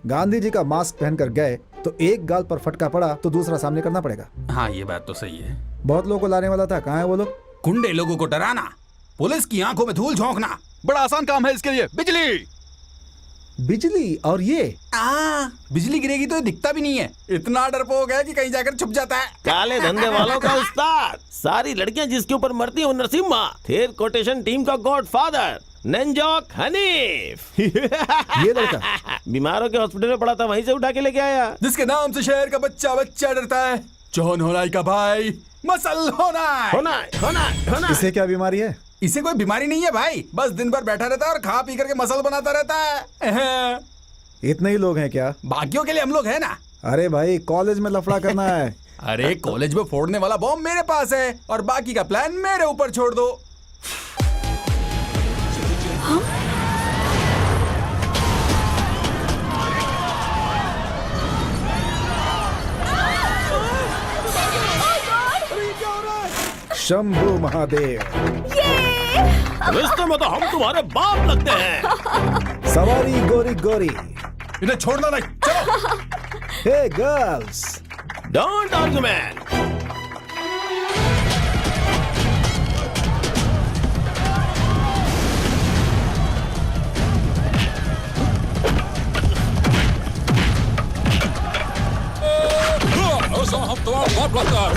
गांधी जी का मास्क पहनकर गए तो एक गाल पर फटका पड़ा तो दूसरा सामने करना पड़ेगा। हाँ ये बात तो सही है। बहुत लोगों को लाने वाला था, कहाँ है वो लोग? गुंडे लोगों को डराना, पुलिस की आंखों में धूल झोंकना, बड़ा आसान काम है इसके लिए। बिजली बिजली और ये बिजली गिरेगी तो ये दिखता भी नहीं है, इतना डरपोक है कि कहीं जाकर छुप जाता है। काले धंधे वालों का उस्ताद, सारी लड़कियां जिसके ऊपर मरती है वो नरसिम्हा, थेर कोटेशन टीम का गॉडफादर नंजोक हनीफ। ये लड़का बीमारों के हॉस्पिटल में पड़ा था, वहीं से उठा के लेके आया। जिसके नाम से शहर का बच्चा बच्चा डरता है। जॉन होनाई का भाई मसल होनाई। इसे क्या बीमारी है? इसे कोई बीमारी नहीं है भाई, बस दिन भर बैठा रहता है और खा पी करके मसल बनाता रहता है। इतने ही लोग हैं क्या? बाकियों के लिए हम लोग हैं ना। अरे भाई कॉलेज में लफड़ा करना है। अरे कॉलेज में फोड़ने वाला बॉम्ब मेरे पास है और बाकी का प्लान मेरे ऊपर छोड़ दो। शंभू महादेव। रिश्ते में तो हम तुम्हारे बाप लगते हैं। सवारी गोरी गोरी। इन्हें छोड़ना नहीं, चलो। हे गर्ल्स, डोंट आर्गुमेंट। हम तुम्हारा बाप लगता है।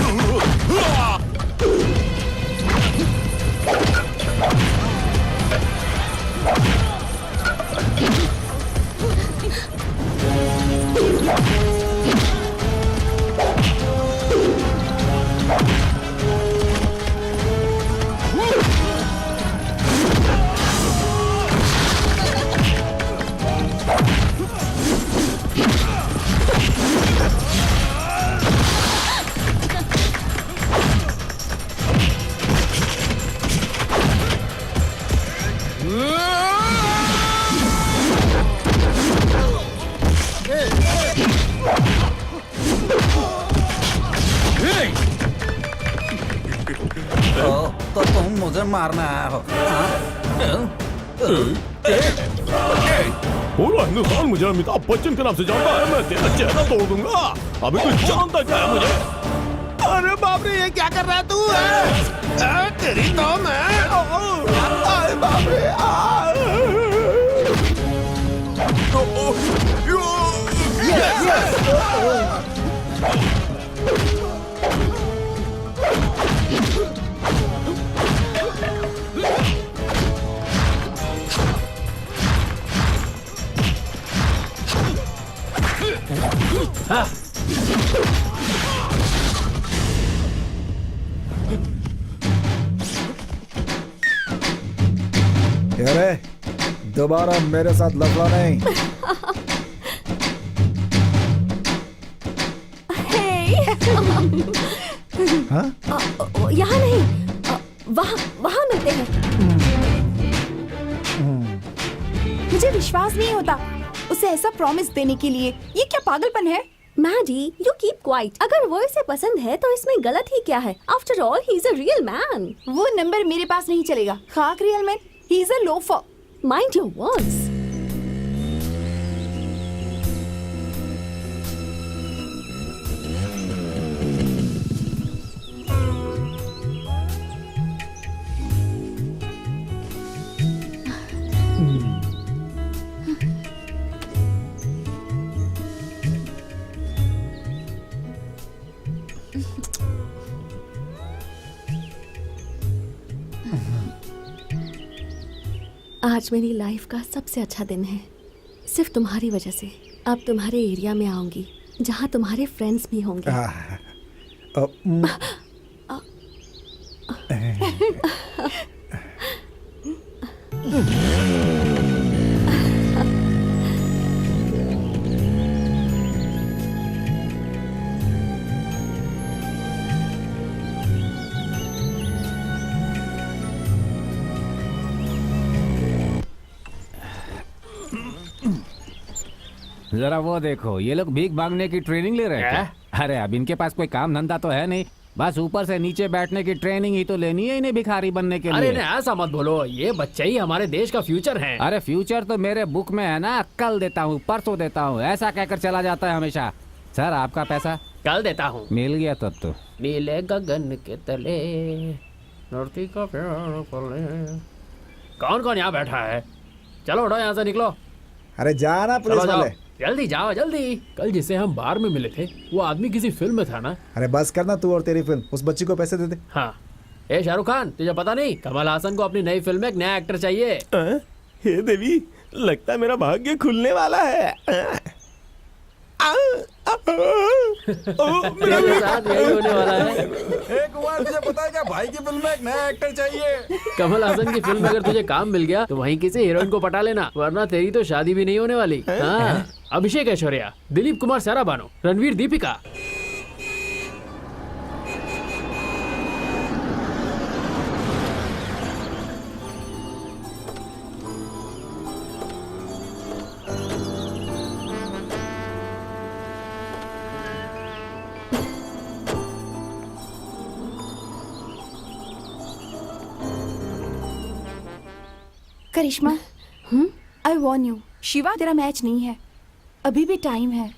तो तुम मुझे मारने आया हो? पूरा हिंदुस्तान मुझे अमिताभ बच्चन के नाम से जानता है। मैं तेरा चेहरा तोड़ दूंगा। अभी कुछ जानता क्या है मुझे? अरे बाप रे, ये क्या कर रहा है तू? तेरी तो मैं। अरे बाप रे। अरे दोबारा मेरे साथ लफड़ा नहीं। हाँ? यहाँ नहीं, वहाँ वहाँ मिलते हैं। मुझे विश्वास नहीं होता उसे ऐसा प्रॉमिस देने के लिए। ये क्या पागलपन है? Maddy, you keep quiet. अगर वो इसे पसंद है तो इसमें गलत ही क्या है? After all he is a real man. वो नंबर मेरे पास नहीं चलेगा। खाक real man, he is a loafer. Mind your words. आज मेरी लाइफ का सबसे अच्छा दिन है, सिर्फ तुम्हारी वजह से। अब तुम्हारे एरिया में आऊंगी जहाँ तुम्हारे फ्रेंड्स भी होंगे। जरा वो देखो, ये लोग भीख मांगने की ट्रेनिंग ले रहे हैं क्या? अरे अब इनके पास कोई काम धंधा तो है नहीं, बस ऊपर से नीचे बैठने की ट्रेनिंग ही तो लेनी है इन्हें भिखारी बनने के लिए। अरे नहीं, ऐसा मत बोलो, ये बच्चे ही हमारे देश का फ्यूचर है। अरे फ्यूचर तो मेरे बुक में है ना, कल देता हूँ, परसों देता हूँ, ऐसा कहकर चला जाता है हमेशा। सर आपका पैसा कल देता हूँ। मिल गया तब तो। नीले गगन के तले धरती का प्यार पले। कौन कौन यहाँ बैठा है? चलो उठो, यहाँ से निकलो। अरे जाना पुलिस वाले। जल्दी जाओ जल्दी। कल जिसे हम बार में मिले थे वो आदमी किसी फिल्म में था ना? अरे बस करना तू और तेरी फिल्म। उस बच्ची को पैसे दे दे। हाँ। ए शाहरुख खान, तुझे पता नहीं कमल हासन को अपनी नई फिल्म में एक नया एक्टर चाहिए। हे देवी, लगता है मेरा भाग्य खुलने वाला है। मेरे साथ यही होने वाला है। कुमार, तुझे पता है क्या, भाई की फिल्म में एक नया एक्टर चाहिए। कमल हासन की फिल्म में अगर तुझे काम मिल गया तो वहीं किसी हीरोइन को पटा लेना, वरना तेरी तो शादी भी नहीं होने वाली। हाँ। अभिषेक ऐश्वर्या, दिलीप कुमार सारा बानो, रणवीर दीपिका। करिश्मा, आई वॉर्न यू, शिवा तेरा मैच नहीं है, अभी भी टाइम है।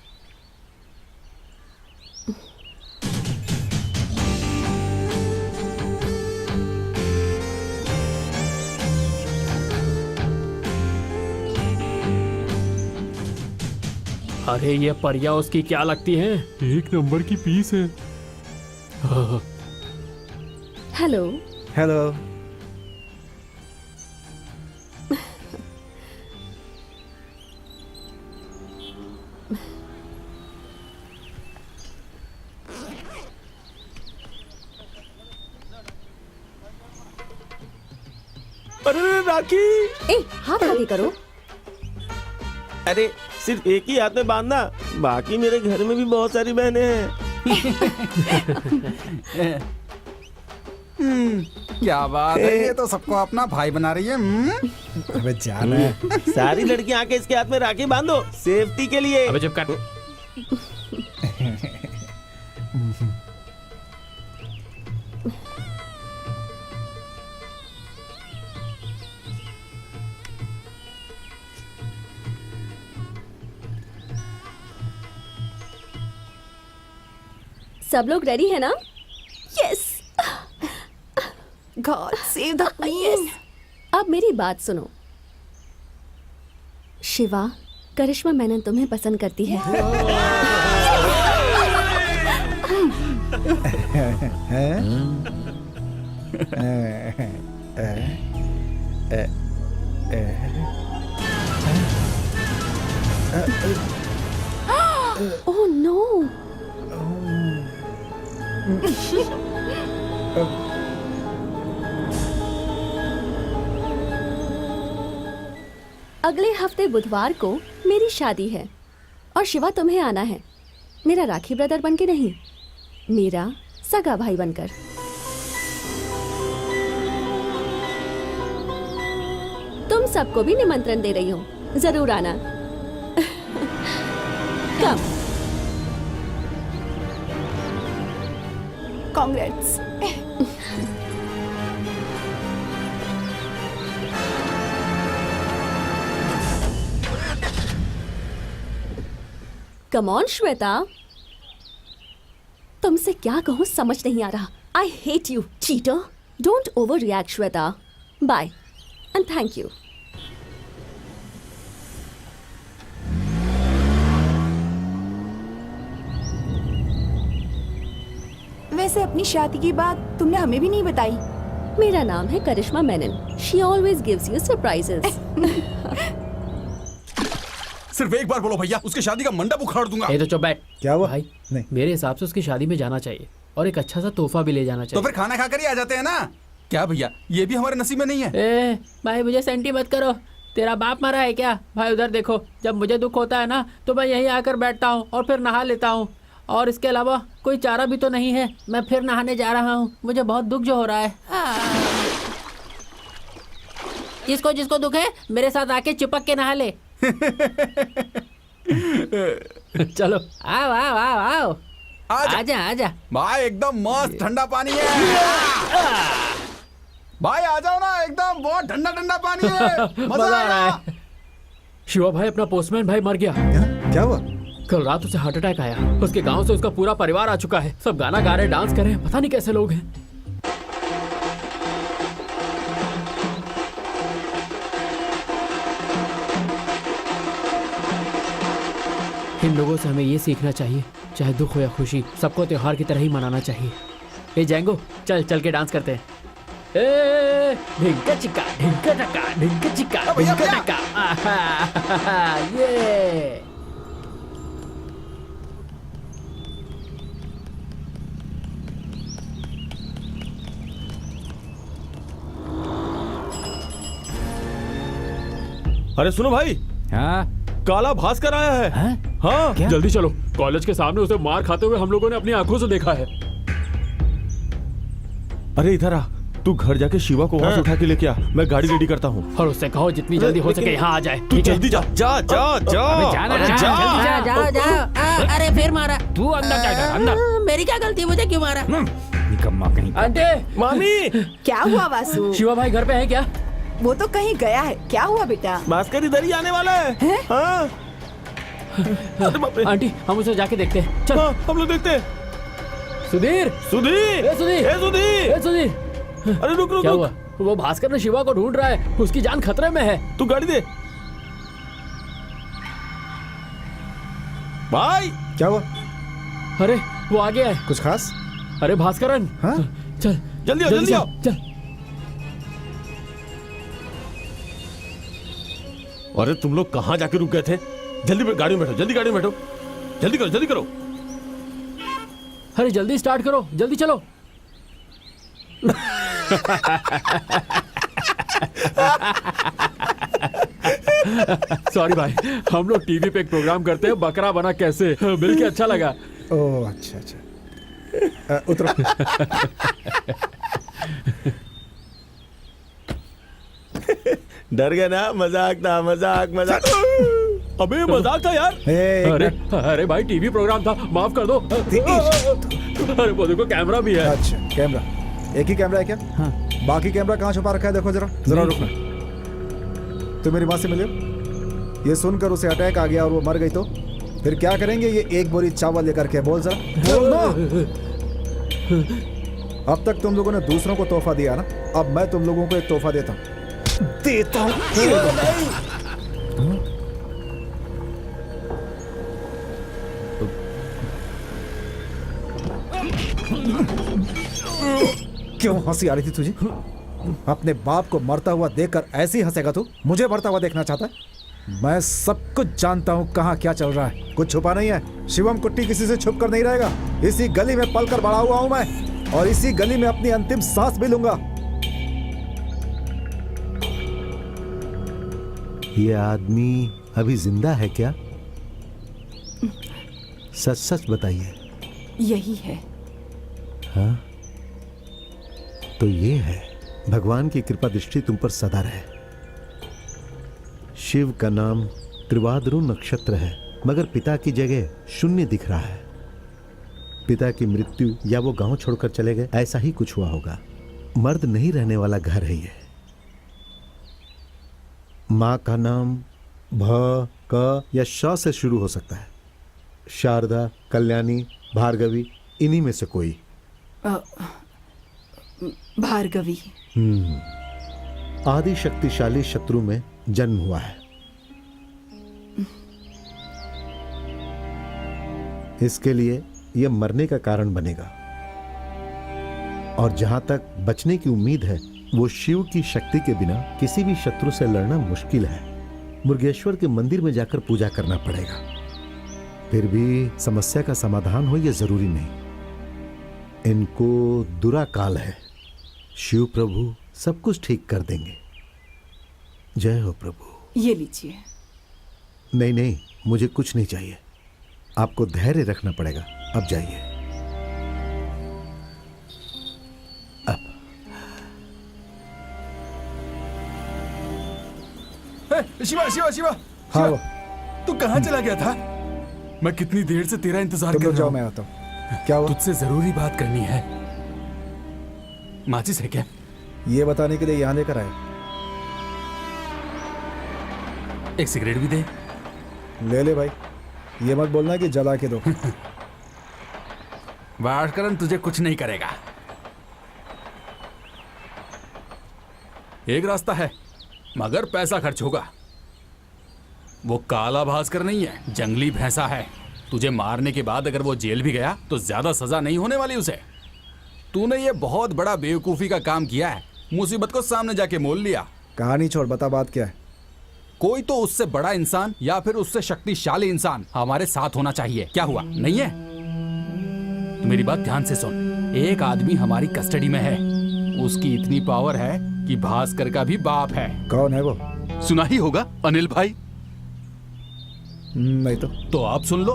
अरे ये परिया उसकी क्या लगती है? एक नंबर की पीस है। हेलो। हेलो। अरे राखी, ए, हाथ आगे करो। अरे सिर्फ एक ही हाथ में बांधना, बाकी मेरे घर में भी बहुत सारी बहनें हैं। क्या बात है, ये तो सबको अपना भाई बना रही है। अबे जाना है। सारी लड़कियां आके इसके हाथ में राखी बांधो, सेफ्टी के लिए। अबे चुप कर। सब लोग रेडी है ना? Yes. God save the queen. अब मेरी बात सुनो। शिवा, करिश्मा मेनन तुम्हें पसंद करती है। Oh no. अगले हफ्ते बुधवार को मेरी शादी है और शिवा तुम्हें आना है, मेरा राखी ब्रदर बनके नहीं, मेरा सगा भाई बनकर। तुम सबको भी निमंत्रण दे रही हूँ, जरूर आना। कम। कांग्रेट्स। कम ऑन श्वेता, तुमसे क्या कहूँ समझ नहीं आ रहा। I hate you cheater. Don't overreact Shweta. Bye and thank you. वैसे अपनी शादी की बात तुमने हमें भी नहीं बताई। मेरा नाम है Karishma Menon. She always gives you surprises. सिर्फ एक बार बोलो भैया, उसकी शादी का मंडप उखाड़ दूंगा। ये तो चुप बैठ। क्या हुआ भाई नहीं, मेरे हिसाब से उसकी शादी में जाना चाहिए और एक अच्छा सा तोहफा भी ले जाना तो चाहिए। फिर खाना खाकर ही आ जाते हैं ना। क्या भैया, ये भी हमारे नसीब में नहीं है। ए भाई मुझे सेंटी मत करो। तेरा बाप मरा है क्या? भाई उधर देखो, जब मुझे दुख होता है ना तो मैं यहीं आकर बैठता हूँ और फिर नहा लेता हूँ, और इसके अलावा कोई चारा भी तो नहीं है। मैं फिर नहाने जा रहा हूँ, मुझे बहुत दुख जो हो रहा है। जिसको जिसको दुख है मेरे साथ आके चिपक के नहा ले। चलो आओ आओ आओ आओ, आजा आजा। भाई एकदम मस्त ठंडा पानी है। भाई आ जाओ ना, एकदम बहुत ठंडा ठंडा पानी है। मजा आ रहा है। शिवा भाई, अपना पोस्टमैन भाई मर गया। क्या हुआ? कल रात उसे हार्ट अटैक आया। उसके गांव से उसका पूरा परिवार आ चुका है। सब गाना गा रहे, डांस कर रहे हैं। पता नहीं कैसे लोग हैं। इन लोगों से हमें ये सीखना चाहिए, चाहे दुख हो या खुशी, सबको त्योहार की तरह ही मनाना चाहिए। ए जैंगो, चल चल के डांस करते हैं। ए ढिंका चिका ढिंका टका ढिंका चिका ढिंका टका। आहा, ये अरे सुनो भाई, हाँ काला भास्कर आया है। हाँ क्या? जल्दी चलो, कॉलेज के सामने उसे मार खाते हुए हम लोगों ने अपनी आंखों से देखा है। अरे इधर आ, तू घर जाके शिवा को वहां से उठा के लेके आ, मैं गाड़ी रेडी करता हूँ। और उससे कहो जितनी जल्दी हो सके यहाँ आ जाए। तू जल्दी जा जा जा जा। अबे जाना, अरे जा, जा। जल्दी जा। जाओ जाओ। अरे फिर मारा। तू अंदर जा कर, अंदर। मेरी क्या गलती, मुझे क्यों मारा? निकम्मा कहीं का। आंटी, मामी, क्या हुआ वासु? शिवा भाई घर पे है क्या? वो तो कहीं गया है। क्या हुआ बेटा? भास्कर इधर ही आने वाला है। हाँ। अरे बाप रे। आंटी, हम उसे जाके देखते हैं। चल हाँ, हम लोग देखते हैं। सुधीर, सुधीर, ए सुधीर, ए सुधीर, ए सुधीर। अरे रुक रुक क्या रुक। हुआ? वो भास्कर ने शिवा को ढूंढ रहा है, उसकी जान खतरे में है। तू गाड़ी दे। भाई क्या हुआ? अरे वो आ गया है। कुछ खास? अरे भास्करन, हाँ? चल जल्दी आओ, जल्दी आओ। चल। अरे तुम लोग कहाँ जाके रुक गए थे? जल्दी गाड़ी में बैठो, जल्दी गाड़ी में बैठो, जल्दी करो, जल्दी करो। अरे जल्दी स्टार्ट करो, जल्दी चलो। सॉरी भाई, हम लोग टीवी पे एक प्रोग्राम करते हैं, बकरा बना कैसे, मिल के अच्छा लगा। ओह अच्छा अच्छा। उतरो। डर गया ना? मजाक था, मजाक मजाक। अबे मजाक था यार। अरे अरे भाई, टीवी प्रोग्राम था, माफ कर दो। अरे वो देखो कैमरा भी है। अच्छा कैमरा, एक ही कैमरा है क्या? हाँ। बाकी कैमरा कहाँ छुपा रखा है? देखो जरा जरा रुकना। तुम मेरी माँ से मिले, ये सुनकर उसे अटैक आ गया और वो मर गई तो फिर क्या करेंगे? ये एक बोरी चावल लेकर के बोल जरा, बोल ना। अब तक तुम लोगों ने दूसरों को तोहफा दिया ना, अब मैं तुम लोगों को एक तोहफा देता हूँ। क्यों हंसी आ रही थी तुझे? अपने बाप को मरता हुआ देखकर ऐसे ही हंसेगा तू? मुझे मरता हुआ देखना चाहता है? मैं सब कुछ जानता हूँ कहाँ क्या चल रहा है। कुछ छुपा नहीं है। शिवम कुट्टी किसी से छुप कर नहीं रहेगा। इसी गली में पलकर बड़ा हुआ हूँ मैं, और इसी गली में अपनी अंतिम सांस भी लूंगा। ये आदमी अभी जिंदा है क्या? सच सच बताइए। यही है। हाँ, तो ये है। भगवान की कृपा दृष्टि तुम पर सदा रहे। शिव का नाम त्रिवाद्रु नक्षत्र है, मगर पिता की जगह शून्य दिख रहा है। पिता की मृत्यु या वो गांव छोड़कर चले गए, ऐसा ही कुछ हुआ होगा। मर्द नहीं रहने वाला घर है ये। मां का नाम भ, क या श से शुरू हो सकता है। शारदा, कल्याणी, भार्गवी, इन्हीं में से कोई। भार्गवी। आदि शक्तिशाली शत्रु में जन्म हुआ है। इसके लिए यह मरने का कारण बनेगा, और जहां तक बचने की उम्मीद है, वो शिव की शक्ति के बिना किसी भी शत्रु से लड़ना मुश्किल है। मुर्गेश्वर के मंदिर में जाकर पूजा करना पड़ेगा। फिर भी समस्या का समाधान हो यह जरूरी नहीं। इनको दुरा काल है। शिव प्रभु सब कुछ ठीक कर देंगे। जय हो प्रभु। ये लीजिए। नहीं नहीं, मुझे कुछ नहीं चाहिए। आपको धैर्य रखना पड़ेगा। अब जाइए। शिवा शिवा शिवा, हाँ, तू कहाँ चला गया था? मैं कितनी देर से तेरा इंतजार कर तुम रहा जाओ, हूँ। मैं आता हूँ। क्या हुआ? तुझसे जरूरी बात करनी है। माचिस है क्या? ये बताने के लिए यहाँ लेकर आए। एक सिगरेट भी दे। ले ले भाई, ये मत बोलना कि जला के दो। भास्करन तुझे कुछ नहीं करेगा। एक रास्ता है, मगर पैसा खर्च होगा। वो काला भास्कर नहीं है, जंगली भैंसा है। तुझे मारने के बाद अगर वो जेल भी गया तो ज्यादा सजा नहीं होने वाली उसे। तूने ये बहुत बड़ा बेवकूफी का काम किया है। मुसीबत को सामने जाके मोल लिया। कहानी छोड़, बता बात क्या है। कोई तो उससे बड़ा इंसान या फिर उससे शक्तिशाली इंसान हमारे साथ होना चाहिए। क्या हुआ, नहीं है? तो मेरी बात ध्यान से सुन। एक आदमी हमारी कस्टडी में है। उसकी इतनी पावर है कि भास्कर का भी बाप है। कौन है वो? सुना ही होगा, अनिल भाई। नहीं तो आप सुन लो।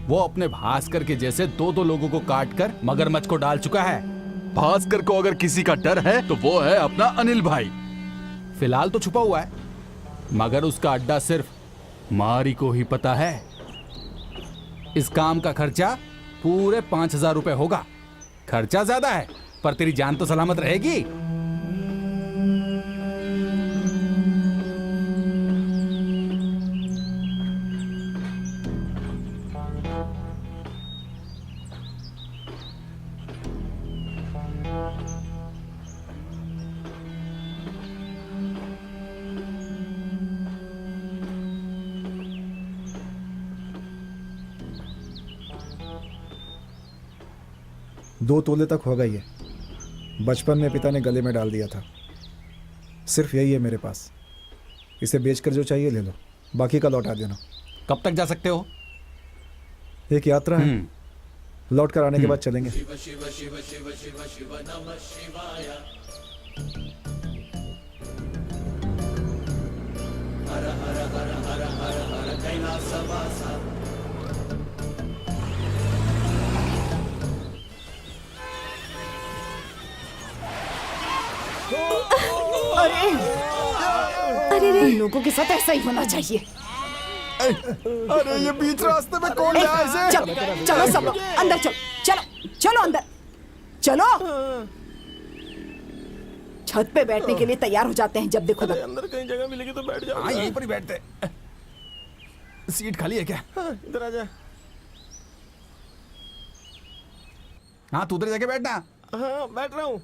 वो अपने भास्कर के जैसे दो दो लोगों को काट कर मगरमच्छ को डाल चुका है। भास्कर को अगर किसी का डर है तो वो है अपना अनिल भाई। फिलहाल तो छुपा हुआ है, मगर उसका अड्डा सिर्फ मारी को ही पता है। इस काम का खर्चा पूरे 5,000 रुपए होगा। खर्चा ज्यादा है, पर तेरी जान तो सलामत रहेगी। दो तोले तक होगा ये। बचपन में पिता ने गले में डाल दिया था। सिर्फ यही है मेरे पास। इसे बेचकर जो चाहिए ले लो, बाकी का लौटा देना। कब तक जा सकते हो? एक यात्रा है, लौट कर आने के बाद चलेंगे। अरे अरे रे, इन लोगों के साथ ऐसा ही होना चाहिए। अरे ये बीच रास्ते में कौन लाया इसे? चलो चलो सब लोग अंदर चलो, चलो चलो अंदर चलो। छत पे बैठने के लिए तैयार हो जाते हैं जब देखो तब। अंदर कहीं जगह मिलेगी तो बैठ जाओ। हाँ, यहीं पर ही बैठते। सीट खाली है क्या? इधर आ जा। हाँ, तू उधर जाके बैठना। हाँ, बैठ रहा हूँ।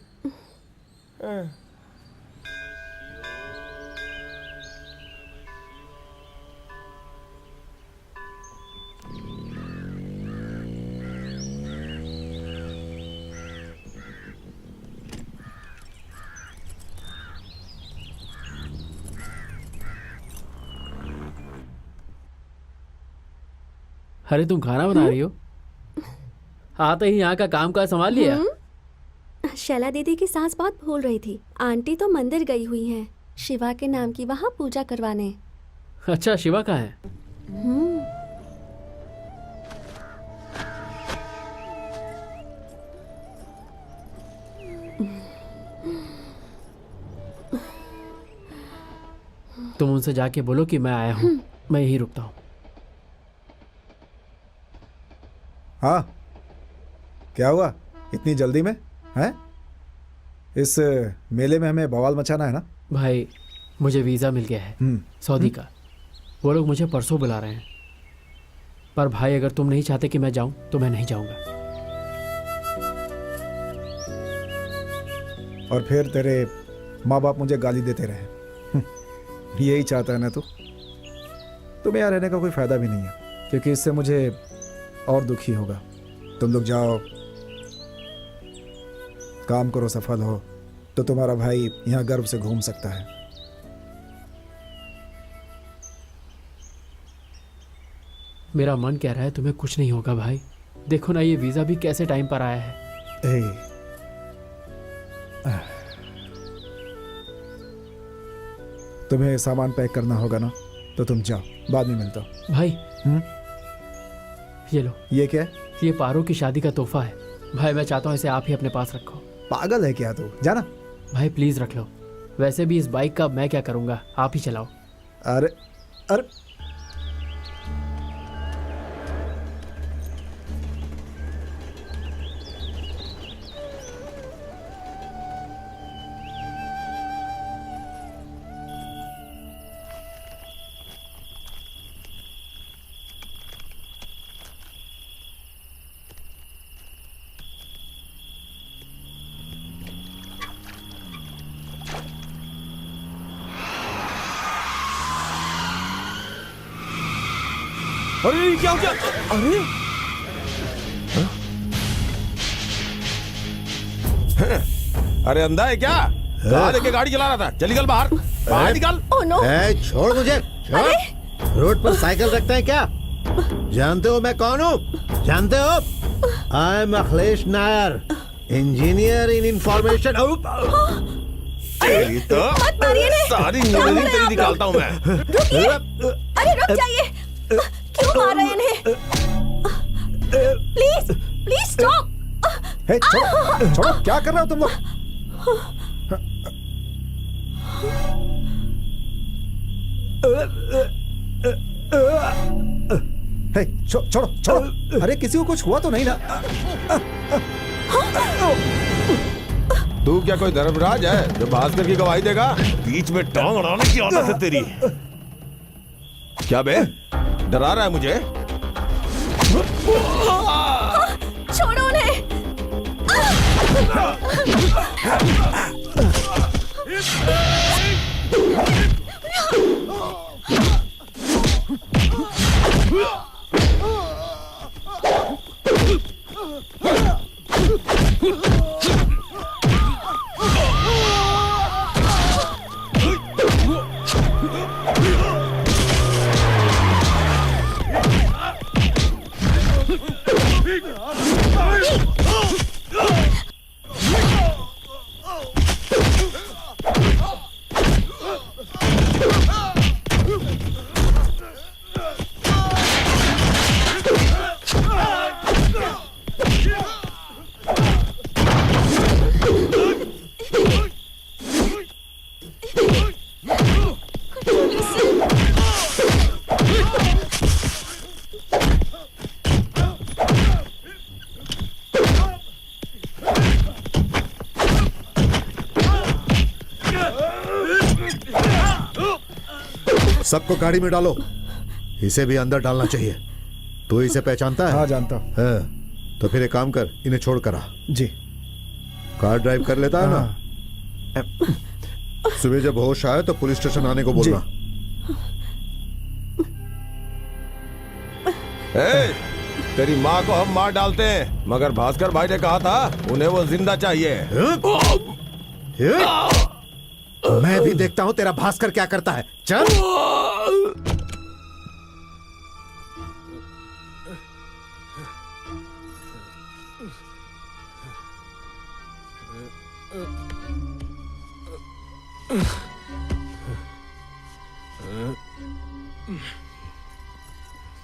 अरे तुम खाना बना रही हो? आते ही यहाँ का काम काज संभाल लिया? शैला दीदी की सास बहुत भूल रही थी। आंटी तो मंदिर गई हुई हैं शिवा के नाम की वहाँ पूजा करवाने। अच्छा, शिवा कहाँ है? तुम उनसे जाके बोलो कि मैं आया हूँ। मैं यहीं रुकता हूँ। हाँ, क्या हुआ इतनी जल्दी में? हैं? इस मेले में हमें बवाल मचाना है ना? भाई, मुझे वीज़ा मिल गया है सऊदी का। वो लोग मुझे परसों बुला रहे हैं। पर भाई, अगर तुम नहीं चाहते कि मैं जाऊं तो मैं नहीं जाऊंगा। और फिर तेरे माँ बाप मुझे गाली देते रहे। यही चाहता है ना तू? तुम्हें यहाँ रहने का कोई फायदा भी नहीं है, क्योंकि इससे मुझे और दुखी होगा। तुम लोग जाओ, काम करो, सफल हो तो तुम्हारा भाई यहाँ गर्व से घूम सकता है। मेरा मन कह रहा है तुम्हें कुछ नहीं होगा भाई। देखो ना, ये वीज़ा भी कैसे टाइम पर आया है। तुम्हें सामान पैक करना होगा ना, तो तुम जाओ, बाद में मिलता हूँ। भाई, ये लो। ये क्या है? ये पारो की शादी का तोहफा है। भाई, मैं चाहता हूँ इसे आप ही अपने पास रखो। पागल है क्या तू? जाना। भाई प्लीज रख लो। वैसे भी इस बाइक का मैं क्या करूँगा, आप ही चलाओ। अरे अरे, अरे क्या हो गया? अरे अरे अंधा है क्या? कहाँ लेके गाड़ी चला रहा था? चल निकल बाहर, बाहर निकल। Oh no! छोड़ मुझे, छोड़। रोड पर साइकिल रखते हैं क्या? जानते हो मैं कौन हूँ? जानते हो? I am Akhilesh Nair, engineer in information. तेरी तो सारी इंजीनियरिंग तेरी निकालता हूँ मैं। अरे रुक जाइए, क्यों मार रहे हैं इन्हें? Please please stop. हे, छोड़ो, छोड़ो, क्या कर रहे हो तुम लोग? हे, छोड़ो, छोड़ो। अरे किसी को कुछ हुआ तो नहीं ना? तू क्या कोई धर्मराज है जो भास्कर की गवाही देगा? बीच में टांग अड़ाने की आदत है तेरी। क्या बे, डरा रहा है मुझे? छोड़ो उन्हें। सबको गाड़ी में डालो। इसे भी अंदर डालना चाहिए। तू इसे पहचानता है? हाँ, जानता हूँ। हाँ, तो फिर एक काम कर, इन्हें छोड़ कर आ। जी। कार ड्राइव कर लेता है ना? सुबह जब होश आए तो पुलिस स्टेशन आने को बोलना। तेरी माँ को हम मार डालते हैं, मगर भास्कर भाई ने कहा था उन्हें वो जिंदा चाहिए। मैं भी देखता हूँ तेरा भास्कर क्या करता है। चल।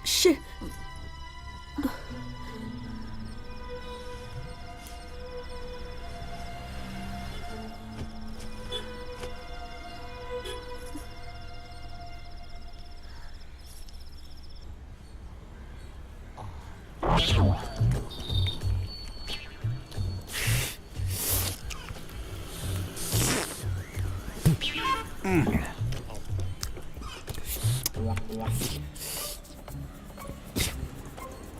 Shit.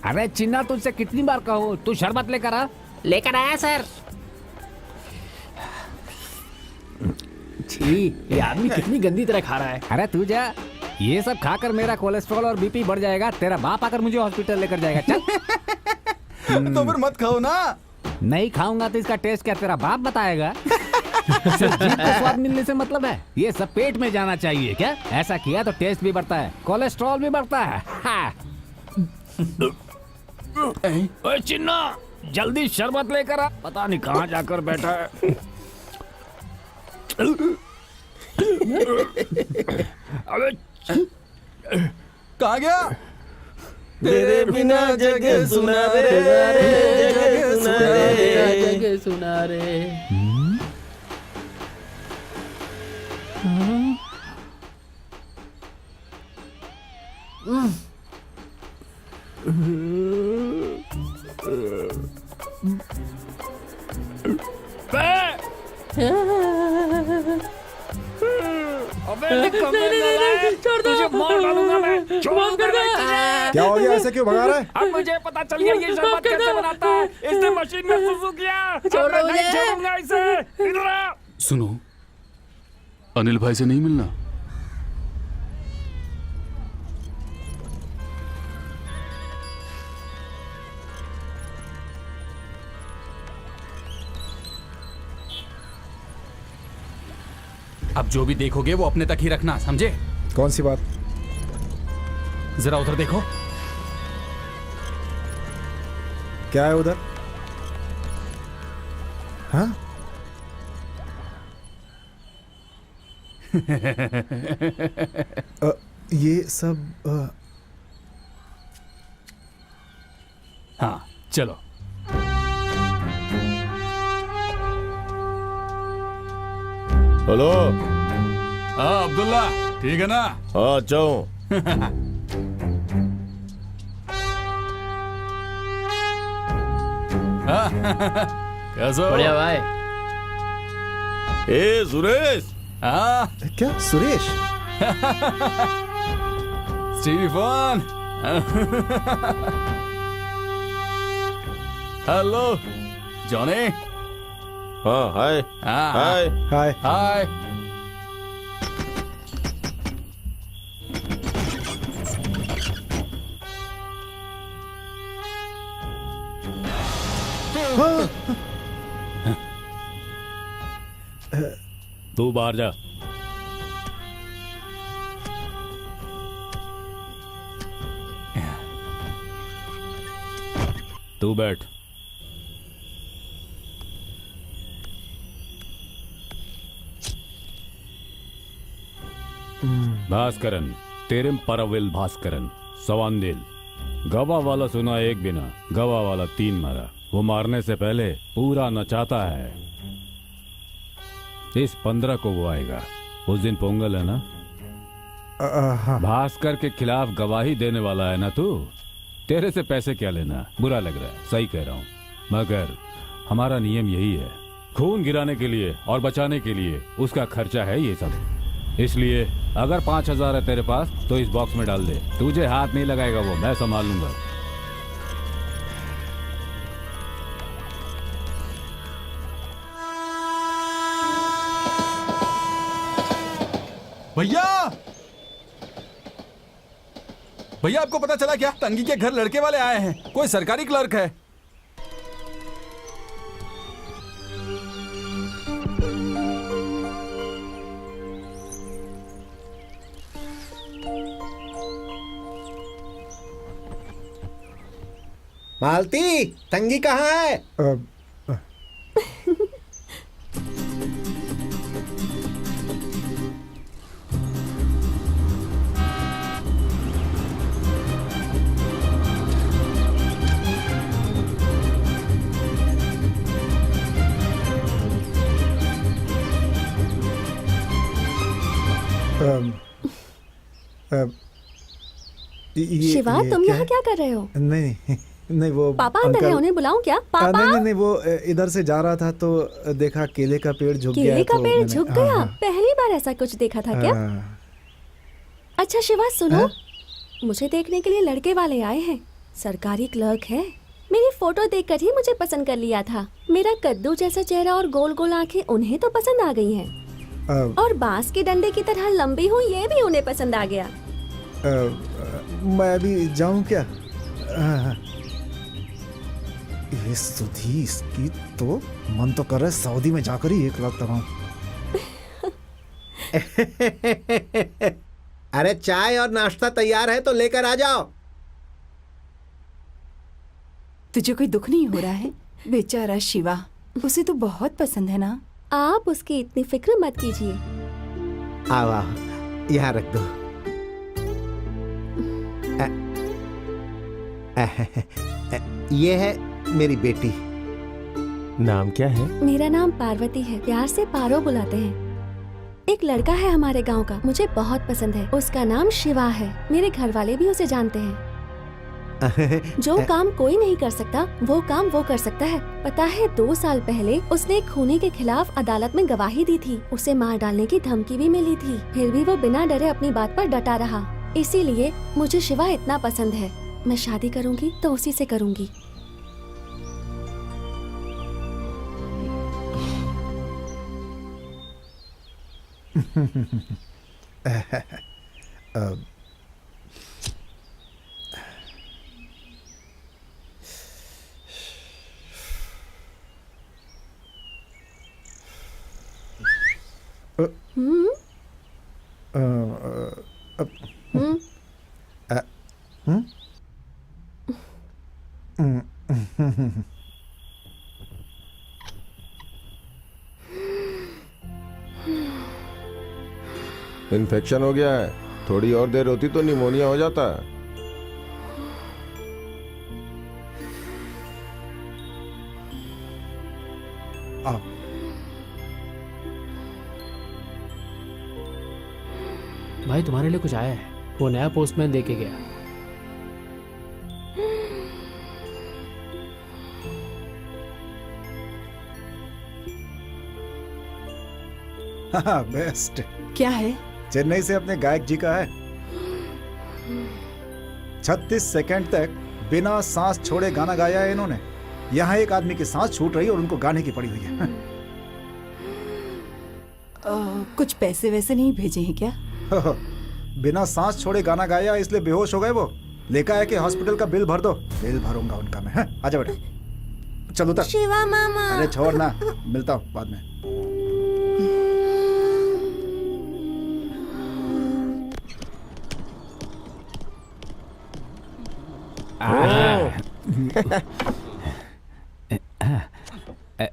अरे चिन्ना, तुझसे कितनी बार कहो तू शरबत लेकर आ। लेकर आया सर। छी, ये आदमी कितनी गंदी तरह खा रहा है। अरे तू जा, ये सब खाकर मेरा कोलेस्ट्रॉल और बीपी बढ़ जाएगा। तेरा बाप आकर मुझे हॉस्पिटल लेकर जाएगा। चल। तो फिर मत खाओ ना। नहीं खाऊंगा तो इसका टेस्ट क्या तेरा बाप बताएगा? सिर्फ जीभ को स्वाद मिलने से मतलब है, ये सब पेट में जाना चाहिए क्या? ऐसा किया तो टेस्ट भी बढ़ता है, कोलेस्ट्रॉल भी बढ़ता है। हाँ। ओए चिन्ना, जल्दी शरबत लेकर आ। पता नहीं कहाँ जाकर बैठा है। अबे कहाँ गया? तेरे बिना जगह सुना रे, जगह सुना रे, जगह सुना रे। अबे नहीं, छोड़ दो। तुझे मार डालूंगा मैं। छोड़ कर दे। क्या हो गया? ऐसे क्यों भगा रहा है? अब मुझे पता चल गया ये शरबत कैसे बनाता है। इसने मशीन में सुसु किया। छोड़ दो नहीं मुझे। छोड़ूंगा इसे। इधर आ। सुनो, अनिल भाई से नहीं मिलना। अब जो भी देखोगे वो अपने तक ही रखना, समझे? कौन सी बात? जरा उधर देखो। क्या है उधर? हाँ? ये सब हाँ चलो। हेलो। हाँ अब्दुल्ला, ठीक है ना? हाँ अच्छा हूँ। कैसा? बढ़िया भाई। ए सुरेश। हाँ क्या? सुरेश? स्टीफन। Hello Johnny. हाँ हाय। हाँ हाय। हाय। हाय। तू बाहर जा। तू बैठ। भास्करन, तेरे परविल भास्करन, सवांदिल। गवा वाला सुना एक बिना, गवा वाला 3 मारा। वो मारने से पहले पूरा नचाता है। इस 15 को वो आएगा। उस दिन पोंगल है ना? हाँ। भास्कर के खिलाफ गवाही देने वाला है ना तू? तेरे से पैसे क्या लेना? बुरा लग रहा है, सही कह रहा हूँ, मगर हमारा नियम यही है। खून गिराने के लिए और बचाने के लिए उसका खर्चा है ये सब। इसलिए अगर 5000 है तेरे पास तो इस बॉक्स में डाल दे। तुझे हाथ नहीं लगाएगा वो, मैं संभाल लूंगा। भैया, भैया आपको पता चला क्या? तंगी के घर लड़के वाले आए हैं। कोई सरकारी क्लर्क है। मालती, तंगी कहाँ है? शिवा, तुम यहाँ क्या कर रहे हो? नहीं नहीं, वो पापा अंदर है, उन्हें बुलाऊं क्या? पापा? नहीं नहीं नहीं, वो इधर से जा रहा था तो देखा केले का पेड़ झुक गया। केले का तो पेड़ मैंने- झुक हाँ, गया? हाँ, पहली बार ऐसा कुछ देखा था क्या? हाँ। अच्छा शिवा सुनो, मुझे देखने के लिए लड़के वाले आए हैं। सरकारी क्लर्क है। मेरी फोटो देखकर ही मुझे पसंद कर लिया था। मेरा कद्दू जैसा चेहरा और गोल गोल आंखें उन्हें तो पसंद आ गई हैं। और बांस के डंडे की तरह लंबी हूँ ये भी उन्हें पसंद आ गया। मैं अभी जाऊं क्या? हाँ। ये सुधी, इसकी तो मन तो कर रहा है सऊदी में जाकर ही 1 लाख तमाम। अरे चाय और नाश्ता तैयार है तो लेकर आ जाओ। तुझे कोई दुख नहीं हो रहा है? बेचारा शिवा, उसे तो बहुत पसंद है ना। आप उसकी इतनी फिक्र मत कीजिए। आओ आओ, यहाँ रख दो। ये है मेरी बेटी। नाम क्या है? मेरा नाम पार्वती है, प्यार से पारो बुलाते हैं। एक लड़का है हमारे गांव का, मुझे बहुत पसंद है। उसका नाम शिवा है। मेरे घर वाले भी उसे जानते हैं। जो काम कोई नहीं कर सकता वो काम वो कर सकता है। पता है 2 साल पहले उसने एक खूनी के खिलाफ अदालत में गवाही दी थी। उसे मार डालने की धमकी भी मिली थी, फिर भी वो बिना डरे अपनी बात पर डटा रहा। इसीलिए मुझे शिवा इतना पसंद है। मैं शादी करूंगी तो उसी से करूंगी। इन्फेक्शन हो गया है, थोड़ी और देर होती तो निमोनिया हो जाता। भाई तुम्हारे लिए कुछ आया है। वो नया पोस्टमैन दे के गया। हाँ बेस्ट। क्या है? चेन्नई से अपने गायक जी का है। 36 सेकंड तक बिना सांस छोड़े गाना गाया है इन्होंने। यहाँ एक आदमी की सांस छूट रही है और उनको गाने की पड़ी हुई है। कुछ पैसे वैसे नहीं भेजे हैं क्या? बिना सांस छोड़े गाना गाया इसलिए बेहोश हो गए वो। लेकर आया कि हॉस्पिटल का बिल भर दो। बिल भरूंगा उनका मैं। आजा बेटा, चलो उतर। शिवा मामा। अरे छोड़ ना, मिलता हूँ बाद में।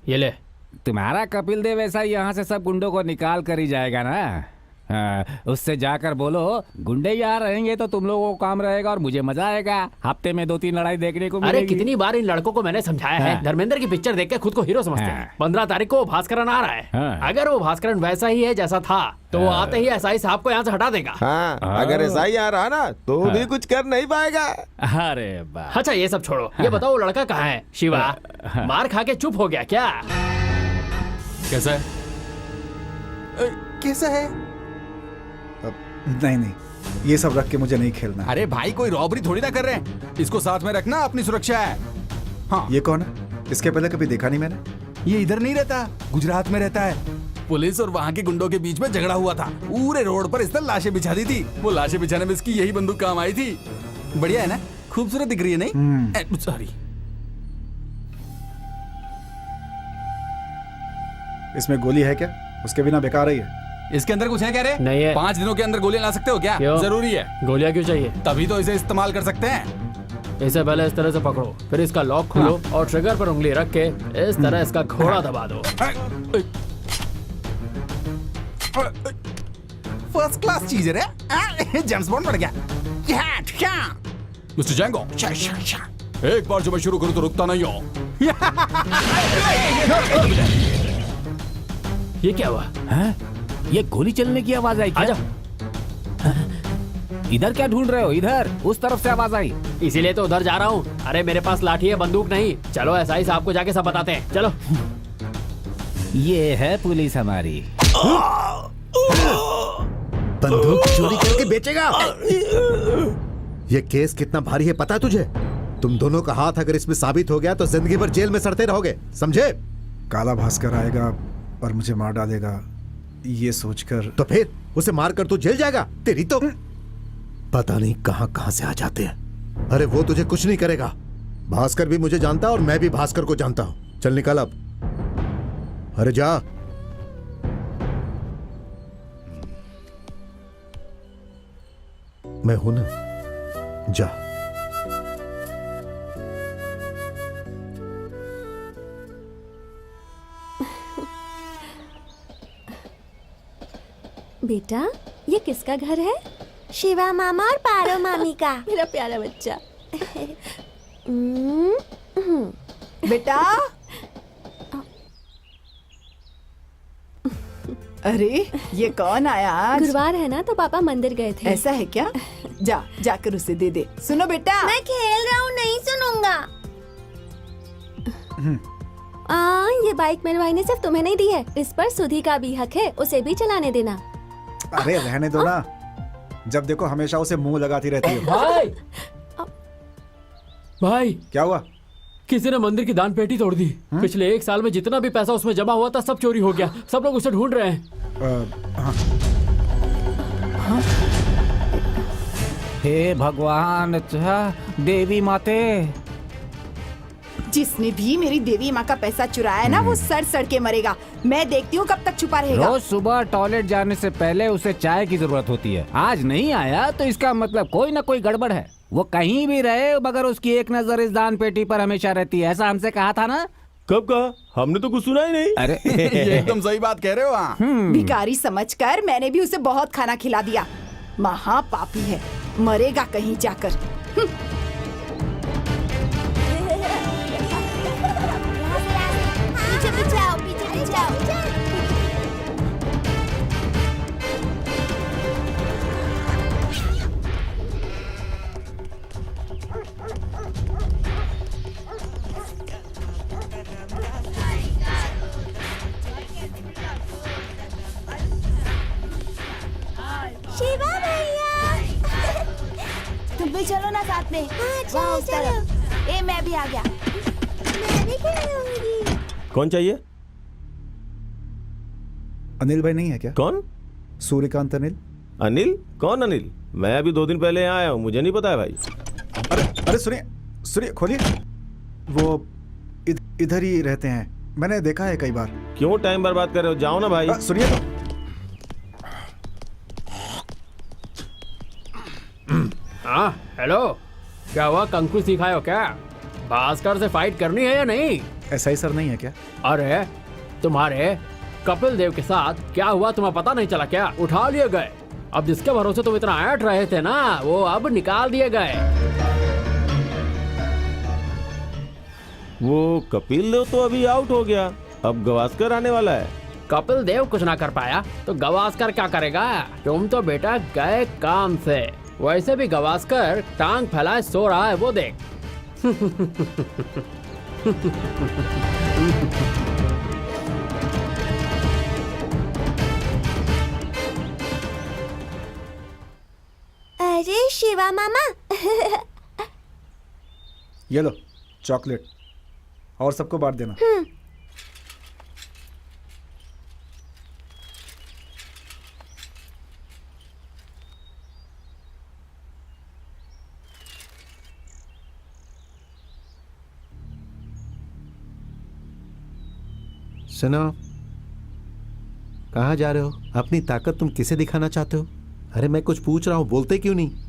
ये ले। तुम्हारा कपिल देव ऐसा यहाँ से सब गुंडों को निकाल कर ही जाएगा ना। उससे जाकर बोलो गुंडे यहाँ रहेंगे तो तुम लोगों को काम रहेगा और मुझे मजा आएगा। हफ्ते में 2-3 लड़ाई देखने को मिलेगी। अरे कितनी बार इन लड़कों को मैंने समझाया है, धर्मेंद्र की पिक्चर देख के खुद को हीरो समझते हैं। 15 तारीख को भास्करन आ रहा है। अगर वो भास्करन वैसा ही है जैसा था तो वो आते ही एसआई साहब को यहाँ से हटा देगा। हाँ, अगर एसआई आ रहा ना तो भी कुछ कर नहीं पाएगा। अरे बाप। अच्छा ये सब छोड़ो, ये बताओ वो लड़का कहाँ है? शिवा मार खा के चुप हो गया क्या? कैसा है? कैसा है? नहीं नहीं, ये सब रख के मुझे नहीं खेलना। अरे भाई कोई रॉबरी थोड़ी ना कर रहे हैं। इसको साथ में रखना, अपनी सुरक्षा है। हाँ। ये कौन है? इसके पहले कभी देखा नहीं मैंने। ये इधर नहीं रहता, गुजरात में रहता है। पुलिस और वहाँ के गुंडों के बीच में झगड़ा हुआ था। पूरे रोड पर इसने लाशें बिछा दी थी। वो लाशें बिछाने में इसकी यही बंदूक काम आई थी। बढ़िया है ना? खूबसूरत दिख रही है नहीं? सॉरी। इसमें गोली है क्या? उसके बिना बेकार ही है। इसके अंदर कुछ है क्या रे? नहीं है। 5 दिनों के अंदर गोलियां ला सकते हो क्या? क्यों? जरूरी है। गोलियां क्यों चाहिए? तभी तो इसे इस्तेमाल कर सकते हैं। इसे पहले इस तरह से पकड़ो, फिर इसका लॉक खोलो और ट्रिगर पर उंगली रख के इस तरह इसका घोड़ा दबा दो। फर्स्ट क्लास चीज है रे। जेम्स बॉन्ड बढ़ गया। मिस्टर जैंगो, एक बार जब मैं शुरू करूं तो रुकता नहीं हो। ये क्या हुआ? ये गोली चलने की आवाज आई क्या? आजा। इधर क्या ढूंढ रहे हो? इधर, उस तरफ से आवाज आई। इसीलिए तो उधर जा रहा हूँ। अरे मेरे पास लाठी है, बंदूक नहीं। चलो एसआई साहब को जाके सब बताते हैं। चलो। ये है पुलिस हमारी। बंदूक चोरी करके बेचेगा? ये केस कितना भारी है पता है तुझे? तुम दोनों का हाथ अगर इसमें साबित हो गया तो जिंदगी भर जेल में सड़ते रहोगे, समझे? काला भास्कर आएगा और मुझे मार डालेगा, ये सोचकर। तो फिर उसे मारकर तू जेल जाएगा? तेरी तो पता नहीं कहां कहां से आ जाते हैं। अरे वो तुझे कुछ नहीं करेगा। भास्कर भी मुझे जानता है और मैं भी भास्कर को जानता हूं। चल निकल अब। अरे जा। मैं हूं ना, जा। बेटा, ये किसका घर है? शिवा मामा और पारो मामी का। मेरा प्यारा बच्चा। बेटा। अरे ये कौन आया आज? गुरुवार है ना, तो पापा मंदिर गए थे। ऐसा है क्या? जा जाकर उसे दे दे। सुनो बेटा। मैं खेल रहा हूँ, नहीं सुनूंगा। ये बाइक मेरे भाई ने सिर्फ तुम्हें नहीं दी है, इस पर सुधी का भी हक है, उसे भी चलाने देना। अरे रहने दो ना, जब देखो हमेशा उसे मुंह लगाती रहती है। भाई, भाई क्या हुआ? किसी ने मंदिर की दान पेटी तोड़ दी। पिछले 1 साल में जितना भी पैसा उसमें जमा हुआ था सब चोरी हो गया। सब लोग उसे ढूंढ रहे हैं। हे भगवान, अच्छा देवी माते। जिसने भी मेरी देवी माँ का पैसा चुराया है ना, वो सड़ सड़ के मरेगा। मैं देखती हूँ कब तक छुपा रहेगा। रोज सुबह टॉयलेट जाने से पहले उसे चाय की जरूरत होती है। आज नहीं आया तो इसका मतलब कोई ना कोई गड़बड़ है। वो कहीं भी रहे मगर उसकी एक नजर इस दान पेटी पर हमेशा रहती है। ऐसा हमसे कहा था ना? कब कहा? हमने तो कुछ सुना ही नहीं। अरे ये एकदम सही बात कह रहे हो। हाँ। भिखारी समझकर मैंने भी उसे बहुत खाना खिला दिया। महापापी है, मरेगा कहीं जाकर। पीछे पीछे आओ, पीछे पीछे आओ। शिवा भैया, तुम भी चलो ना साथ में। हाँ, वहाँ उस चलो, तरफ। ए मैं भी आ गया। मैं भी खेलूंगी। कौन चाहिए? अनिल भाई नहीं है क्या? कौन? सूर्यकांत अनिल। अनिल? कौन अनिल? मैं अभी 2 दिन पहले यहाँ आया हूँ, मुझे नहीं पता है भाई। अरे सुनिए सुनिए, खोलिए। वो इधर ही रहते हैं, मैंने देखा है कई बार। क्यों टाइम बर्बाद कर रहे हो? जाओ ना भाई। सुनिए तो। हाँ हेलो, क्या हुआ? कंकु सिखाए हो क्या? भास्कर से फाइट करनी है या नहीं? ऐसा ही सर नहीं है क्या? अरे तुम्हारे कपिल देव के साथ क्या हुआ तुम्हें पता नहीं चला क्या? उठा लिए गए। अब जिसके भरोसे तुम इतना ऐठ रहे थे ना, वो अब निकाल दिए गए। वो कपिल देव तो अभी आउट हो गया, अब गवास्कर आने वाला है। कपिल देव कुछ ना कर पाया तो गवास्कर क्या करेगा? तुम तो बेटा गए काम से। वैसे भी गवास्कर टांग फैलाए सो रहा है, वो देख। अरे शिवा मामा। ये लो चॉकलेट, और सबको बांट देना। सुनो, कहाँ जा रहे हो? अपनी ताकत तुम किसे दिखाना चाहते हो? अरे मैं कुछ पूछ रहा हूँ, बोलते क्यों नहीं?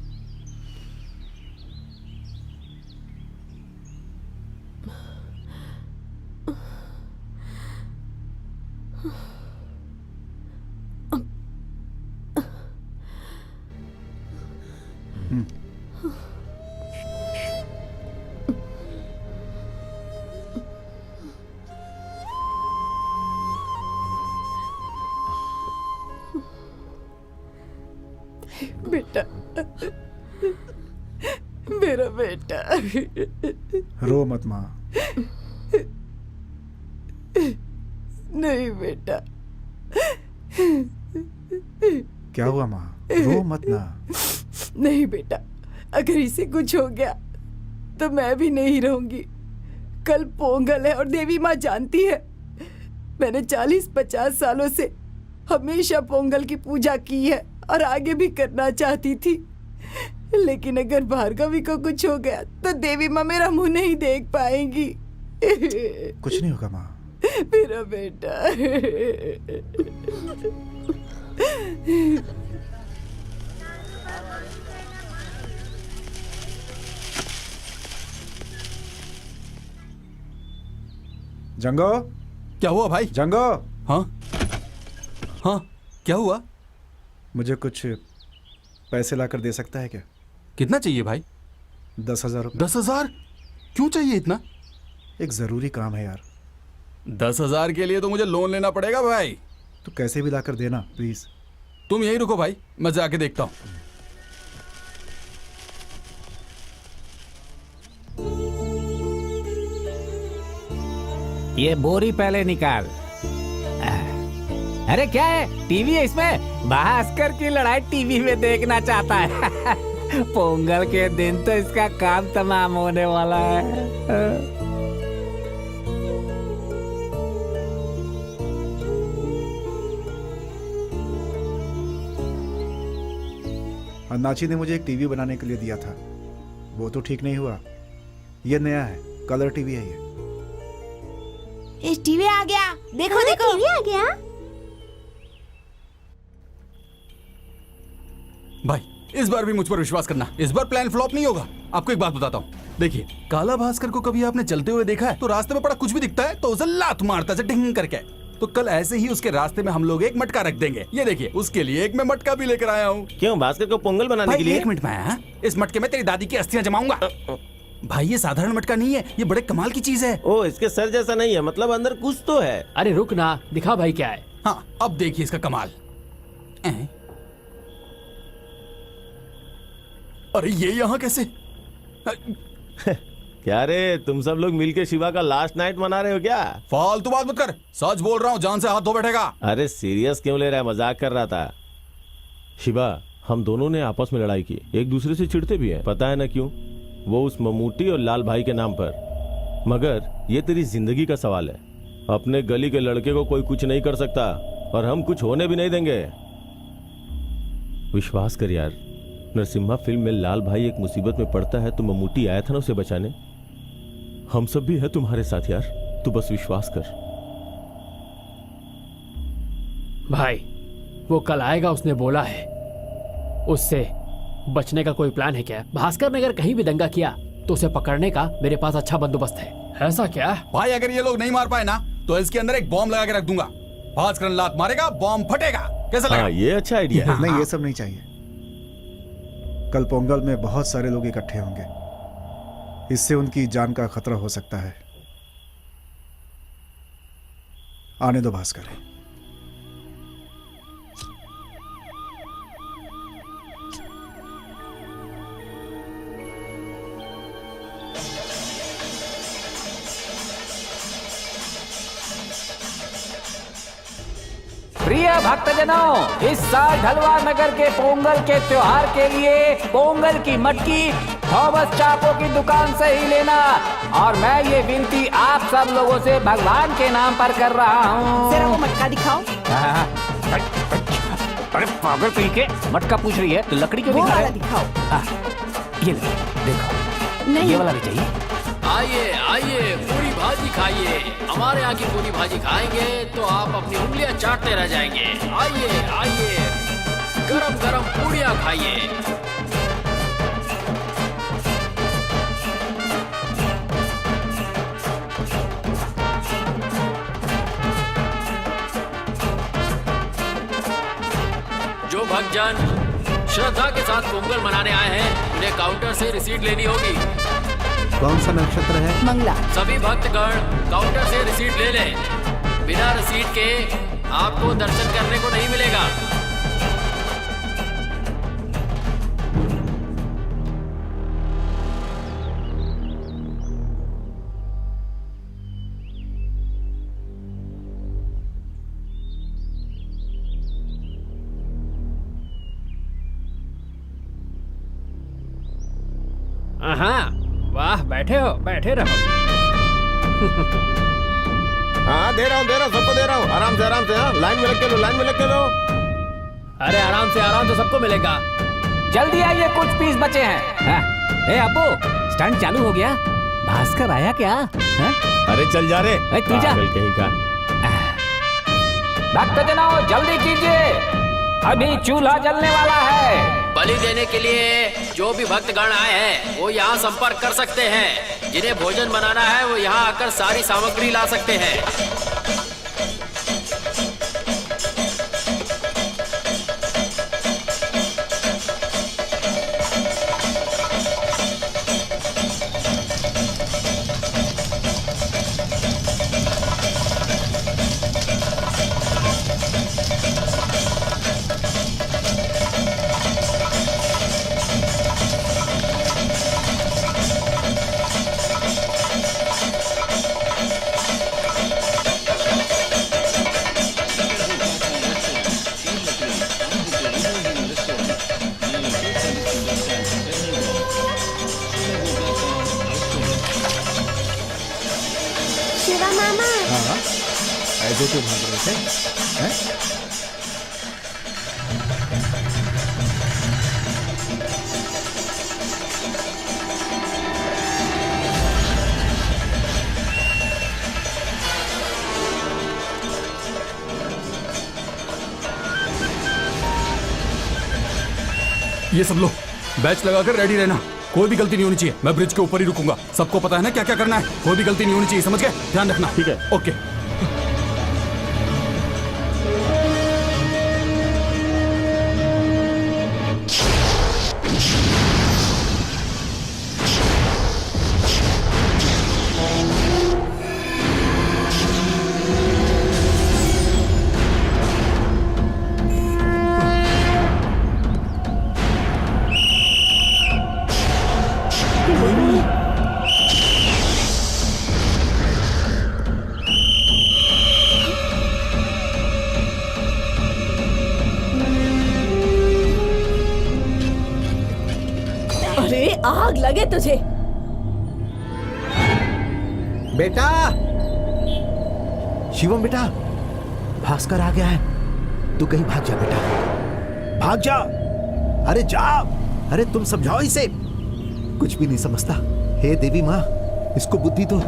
बेटा, मेरा बेटा। रो मत माँ। नहीं बेटा। क्या हुआ माँ? रो मत ना। नहीं बेटा, अगर इसे कुछ हो गया तो मैं भी नहीं रहूंगी। कल पोंगल है और देवी माँ जानती है, मैंने 40-50 सालों से हमेशा पोंगल की पूजा की है और आगे भी करना चाहती थी। लेकिन अगर भार्गवी को कुछ हो गया तो देवी माँ मेरा मुंह नहीं देख पाएंगी। कुछ नहीं होगा माँ। मेरा बेटा। जंगो, क्या हुआ भाई? जंगो। हाँ हाँ, क्या हुआ? मुझे कुछ पैसे लाकर दे सकता है क्या? कितना चाहिए भाई? 10,000 रुपये। 10,000? क्यों चाहिए इतना? एक जरूरी काम है यार। 10,000 के लिए तो मुझे लोन लेना पड़ेगा भाई। तो कैसे भी लाकर देना प्लीज। तुम यहीं रुको भाई, मैं जाके देखता हूँ। ये बोरी पहले निकाल। अरे क्या है? टीवी है इसमें? भास्कर की लड़ाई टीवी में देखना चाहता है। पोंगल के दिन तो इसका काम तमाम होने वाला है। अन्नाची ने मुझे एक टीवी बनाने के लिए दिया था, वो तो ठीक नहीं हुआ। ये नया है, कलर टीवी है ये। इस टीवी आ गया, देखो देखो। टीवी आ गया। भाई इस बार भी मुझ पर विश्वास करना, इस बार प्लान फ्लॉप नहीं होगा। आपको एक बात बताता हूँ, देखिए काला भास्कर को कभी आपने चलते हुए देखा है? तो रास्ते में पड़ा कुछ भी दिखता है तो उसे लात मारता है ढिंग करके। तो कल ऐसे ही उसके रास्ते में हम लोग एक मटका रख देंगे। ये देखिए, उसके लिए एक मैं मटका भी लेकर आया हूँ। क्यों, भास्कर को पोंगल बनाने के लिए? 1 मिनट में आया। इस मटके में तेरी दादी की अस्थियां जमाऊंगा। भाई ये साधारण मटका नहीं है, ये बड़े कमाल की चीज है। ओ, इसके सर जैसा नहीं है, मतलब अंदर कुछ तो है। अरे रुक ना, दिखा भाई क्या है। हाँ, अब देखिए इसका कमाल। अरे ये यहाँ कैसे? क्या रे, तुम सब लोग मिलके शिवा का लास्ट नाइट मना रहे हो क्या? फालतू बात मत कर, सच बोल रहा हूँ, जान से हाथ धो बैठेगा। अरे सीरियस क्यों ले रहा है? मजाक कर रहा था। शिवा, हम दोनों ने आपस में लड़ाई की, एक दूसरे से चिढ़ते भी हैं, पता है ना क्यों? वो उस ममूटी और लाल भाई के नाम पर। मगर ये तेरी जिंदगी का सवाल है। अपने गली के लड़के को कोई कुछ नहीं कर सकता और हम कुछ होने भी नहीं देंगे। विश्वास कर यार, नरसिम्हा फिल्म में लाल भाई एक मुसीबत में पड़ता है तो ममूटी आया था ना उसे बचाने। हम सब भी है तुम्हारे साथ यार, तू बस विश्वास कर। भाई वो कल आएगा, उसने बोला है। उससे बचने का कोई प्लान है क्या? भास्कर ने अगर कहीं भी दंगा किया तो उसे पकड़ने का मेरे पास अच्छा बंदोबस्त है। ऐसा क्या? भाई अगर ये लोग नहीं मार पाए ना तो इसके अंदर एक बॉम्ब लगा के रख दूंगा। भास्कर लात मारेगा, बॉम्ब फटेगा। कैसा लगा? ये अच्छा आइडिया है। नहीं, ये सब नहीं चाहिए। कल पोंगल में बहुत सारे लोग इकट्ठे होंगे, इससे उनकी जान का खतरा हो सकता है। आने दो भास्कर। प्रिय भक्तजनों, इस साल ढलवा नगर के पोंगल के त्योहार के लिए पोंगल की मटकी थॉमस चापो की दुकान से ही लेना। और मैं ये विनती आप सब लोगों से भगवान के नाम पर कर रहा हूँ। जरा वो मटका दिखाओ। अरे पागल पी के मटका पूछ रही है तो लकड़ी क्यों दिखा रहा है? दिखाओ। ये देखो, नहीं, ये वाला भी चाहिए। आइए आइए, पूरी भाजी खाइए। हमारे यहाँ की पूरी भाजी खाएंगे तो आप अपनी उंगलियां चाटते रह जाएंगे। आइए आइए, गरम गरम पूरियां खाइए। जो भक्तजन श्रद्धा के साथ पोंगल मनाने आए हैं, उन्हें काउंटर से रिसीट लेनी होगी। कौन सा नक्षत्र है? मंगला। सभी भक्तगण काउंटर से रिसीट ले लें। बिना रिसीट के आपको दर्शन करने को नहीं मिलेगा। हाँ, वाह, बैठे रहो। हाँ दे रहा हूँ सबको दे रहा हूँ। आराम से हाँ? लाइन में लग के लो, लाइन में लग के लो। अरे आराम से सबको मिलेगा। जल्दी आइए, कुछ पीस बचे हैं। हाँ। ए अब्बू, स्टंट चालू हो गया। भास्कर आया क्या? हाँ? अरे चल जा रे, तू जा। पागल कहीं का। भक्तजनों जल्दी कीजिए, अभी चूल्हा जलने वाला है। बलि देने के लिए जो भी भक्तगण आए हैं वो यहाँ संपर्क कर सकते हैं। जिन्हें भोजन बनाना है वो यहाँ आकर सारी सामग्री ला सकते हैं। शिवा मामा। हाँ ऐसे क्यों भाग रहे थे हैं? ये सब लो, बैच लगाकर रेडी रहना। कोई भी गलती नहीं होनी चाहिए। मैं ब्रिज के ऊपर ही रुकूंगा। सबको पता है ना क्या क्या करना है। कोई भी गलती नहीं होनी चाहिए, समझ गए? ध्यान रखना। ठीक है। ओके। अरे आग लगे तुझे। बेटा, शिवम बेटा, भास्कर आ गया है। तू कहीं भाग जा बेटा, भाग जा। अरे जा, अरे तुम समझाओ इसे। कुछ भी नहीं समझता। हे देवी माँ, इसको बुद्धि दो।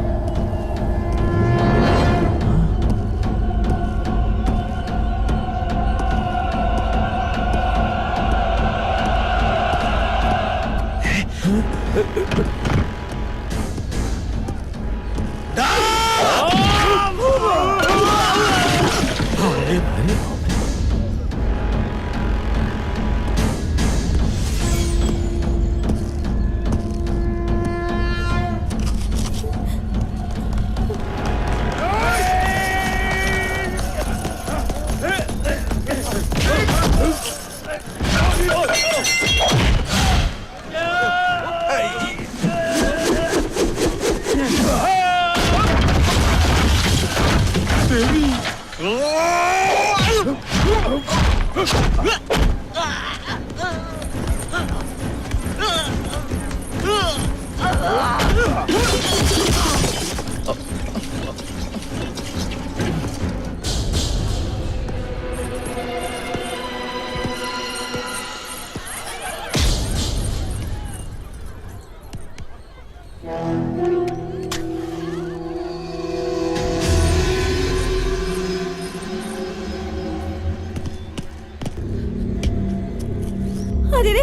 अरे रे,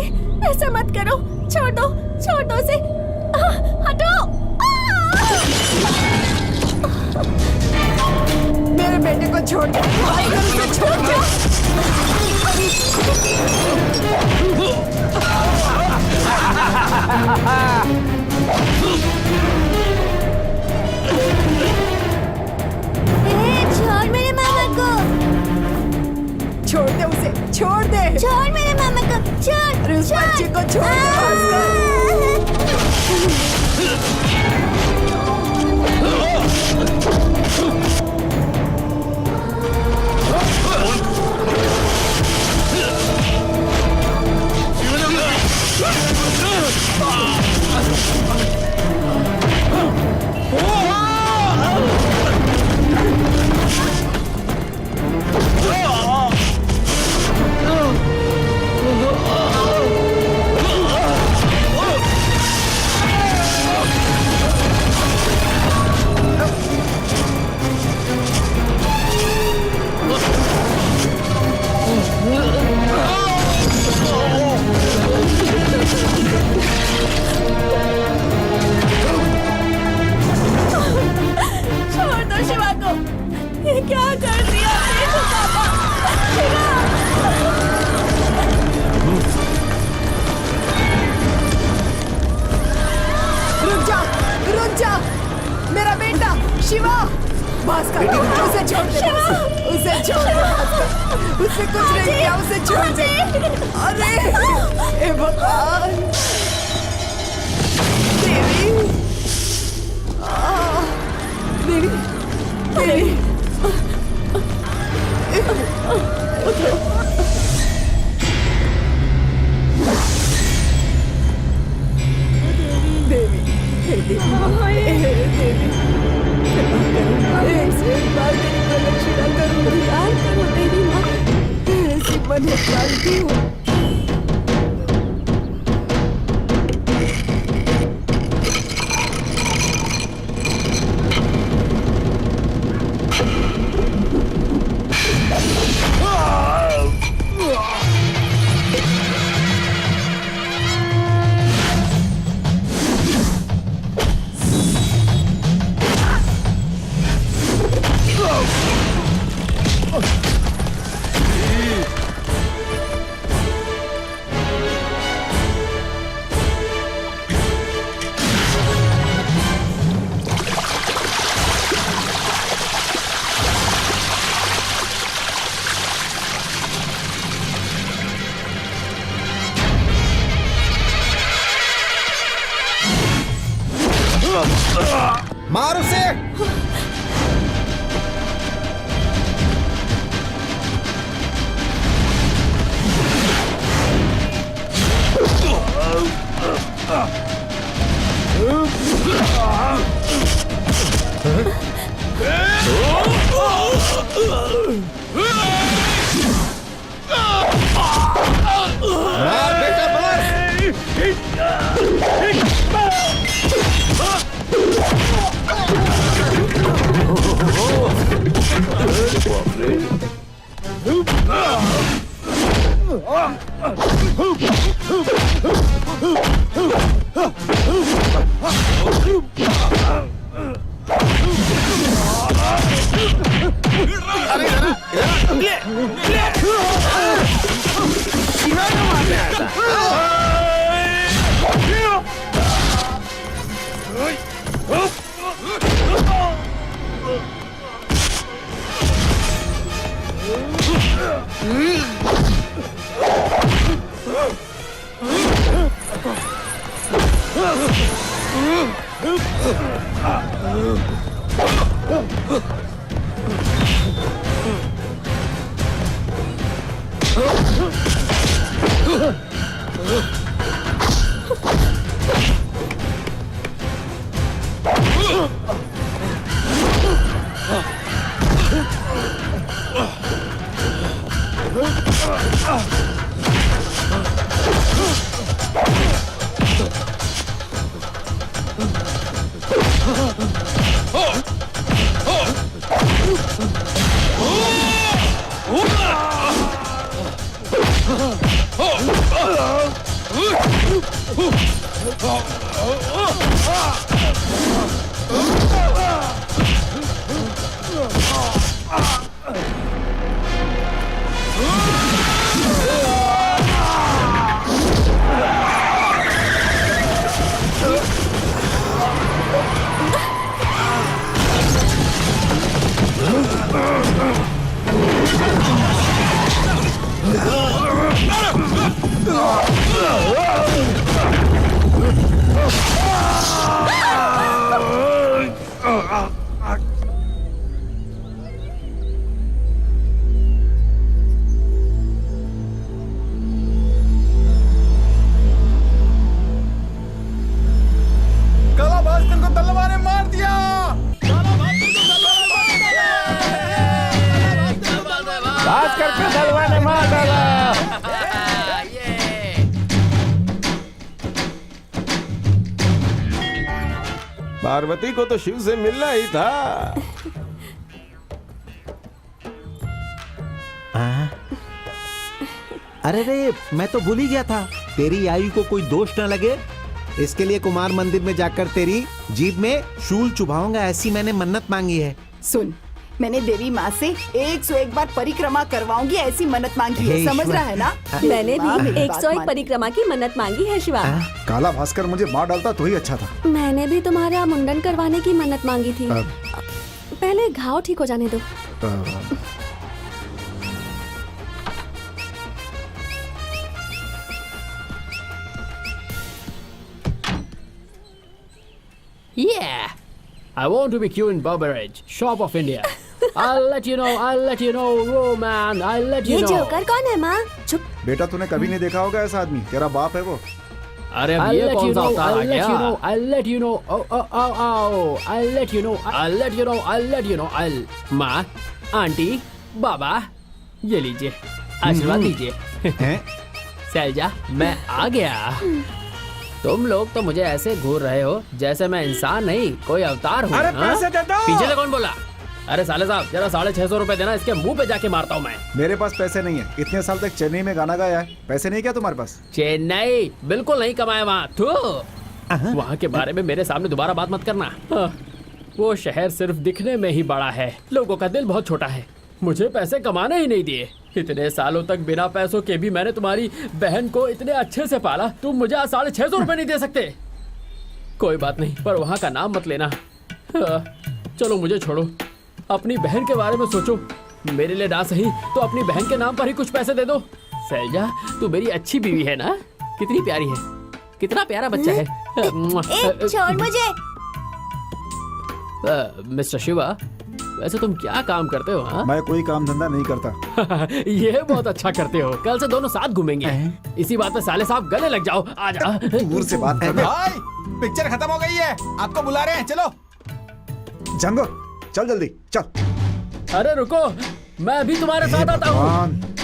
ऐसा मत करो। छोड़ दो उसे। हटो। मेरे बेटे को छोड़ दो। उसे छोड़ दो। छोड़ मेरे मामा को। छोड़ दे उसे, छोड़ दे। छोड़ मेरे मामा को, छोड़। अरे उस बच्चे को छोड़ दे भास्कर। बेटा शिवा, भास्कर उसे छोड़ दे, उसे छोड़ दे भास्कर, उसे कुछ नहीं किया, उसे छोड़ दे। अरे हे भगवान, देवी, देवी, देवी, देवी, देवी, एक बार तेरी प्रदक्षिणा करूंगी, यार करो देवी माँ, ऐसी मन्नत मांगती हूँ। मार उसे। मार बेटा मार। काला भास्कर को तलवार ने मार दिया। भास्कर को तलवार ने मार डाला। पार्वती को तो शिव से मिलना ही था। अरे रे, मैं तो भूल ही गया था। तेरी आयु को कोई दोष न लगे, इसके लिए कुमार मंदिर में जाकर तेरी जीभ में शूल चुभाऊंगा, ऐसी मैंने मन्नत मांगी है। सुन, मैंने देवी माँ से 101 बार परिक्रमा करवाऊंगी ऐसी मन्नत मांगी है, समझ रहा है ना? मैंने माँ, भी मेरी बात 101 मान। परिक्रमा की मन्नत मांगी है शिवा। काला भास्कर मुझे मार डालता तो ही अच्छा था। मैंने भी तुम्हारा मुंडन करवाने की मन्नत मांगी थी। पहले घाव ठीक हो जाने दो। Yeah, I want to be Q in Beverage, shop of India. I'll let you know, Roman, I'll let you ये know. जोकर कौन है माँ? चुप। बेटा तूने कभी नहीं देखा होगा ऐसा आदमी, तेरा बाप है वो। अरे अब ये कौन सा अवतार आ गया? I'll let you know, I'll let you know, माँ, आंटी, बाबा, ये लीजिए, आशीर्वाद लीजिए। सैलजा, मैं आ गया। तुम लोग तो मुझे ऐसे घूर रहे हो जैसे मैं इंसान नहीं कोई अवतार हूँ। अरे पैसे दे दो। पीछे से कौन बोला? अरे साले साहब जरा 650 रुपए देना, इसके मुंह पे जाके मारता हूँ मैं। मेरे पास पैसे नहीं है, इतने साल तक चेन्नई में गाना गाया है, पैसे नहीं क्या तुम्हारे पास? चेन्नई बिल्कुल नहीं कमाया वहाँ। वहाँ के बारे में मेरे सामने दोबारा बात मत करना। वो शहर सिर्फ दिखने में ही बड़ा है, लोगों का दिल बहुत छोटा है। मुझे पैसे कमाने ही नहीं दिए। इतने सालों तक बिना पैसों के भी मैंने तुम्हारी बहन को इतने अच्छे से पाला, तुम मुझे 650 रुपए नहीं दे सकते। कोई बात नहीं, पर वहाँ का नाम मत लेना। चलो मुझे छोड़ो, अपनी बहन के बारे में सोचो। मेरे लिए ना सही तो अपनी बहन के नाम पर ही कुछ पैसे दे दो। सैलजा, तू मेरी अच्छी बीवी है ना? कितनी प्यारी है, कितना प्यारा बच्चा है। छोड़ मुझे। मिस्टर शिवा, वैसे तुम क्या काम करते हो? हाँ? मैं कोई काम धंधा नहीं करता। ये बहुत अच्छा करते हो। कल से दोनों साथ घूमेंगे। इसी बात पे साले साहब गले लग जाओ। आ जा। दूर से बात कर। भाई पिक्चर खत्म हो गई है, आपको बुला रहे हैं, चलो। जंगो चल जल्दी चल। अरे रुको, मैं भी तुम्हारे साथ आता हूँ।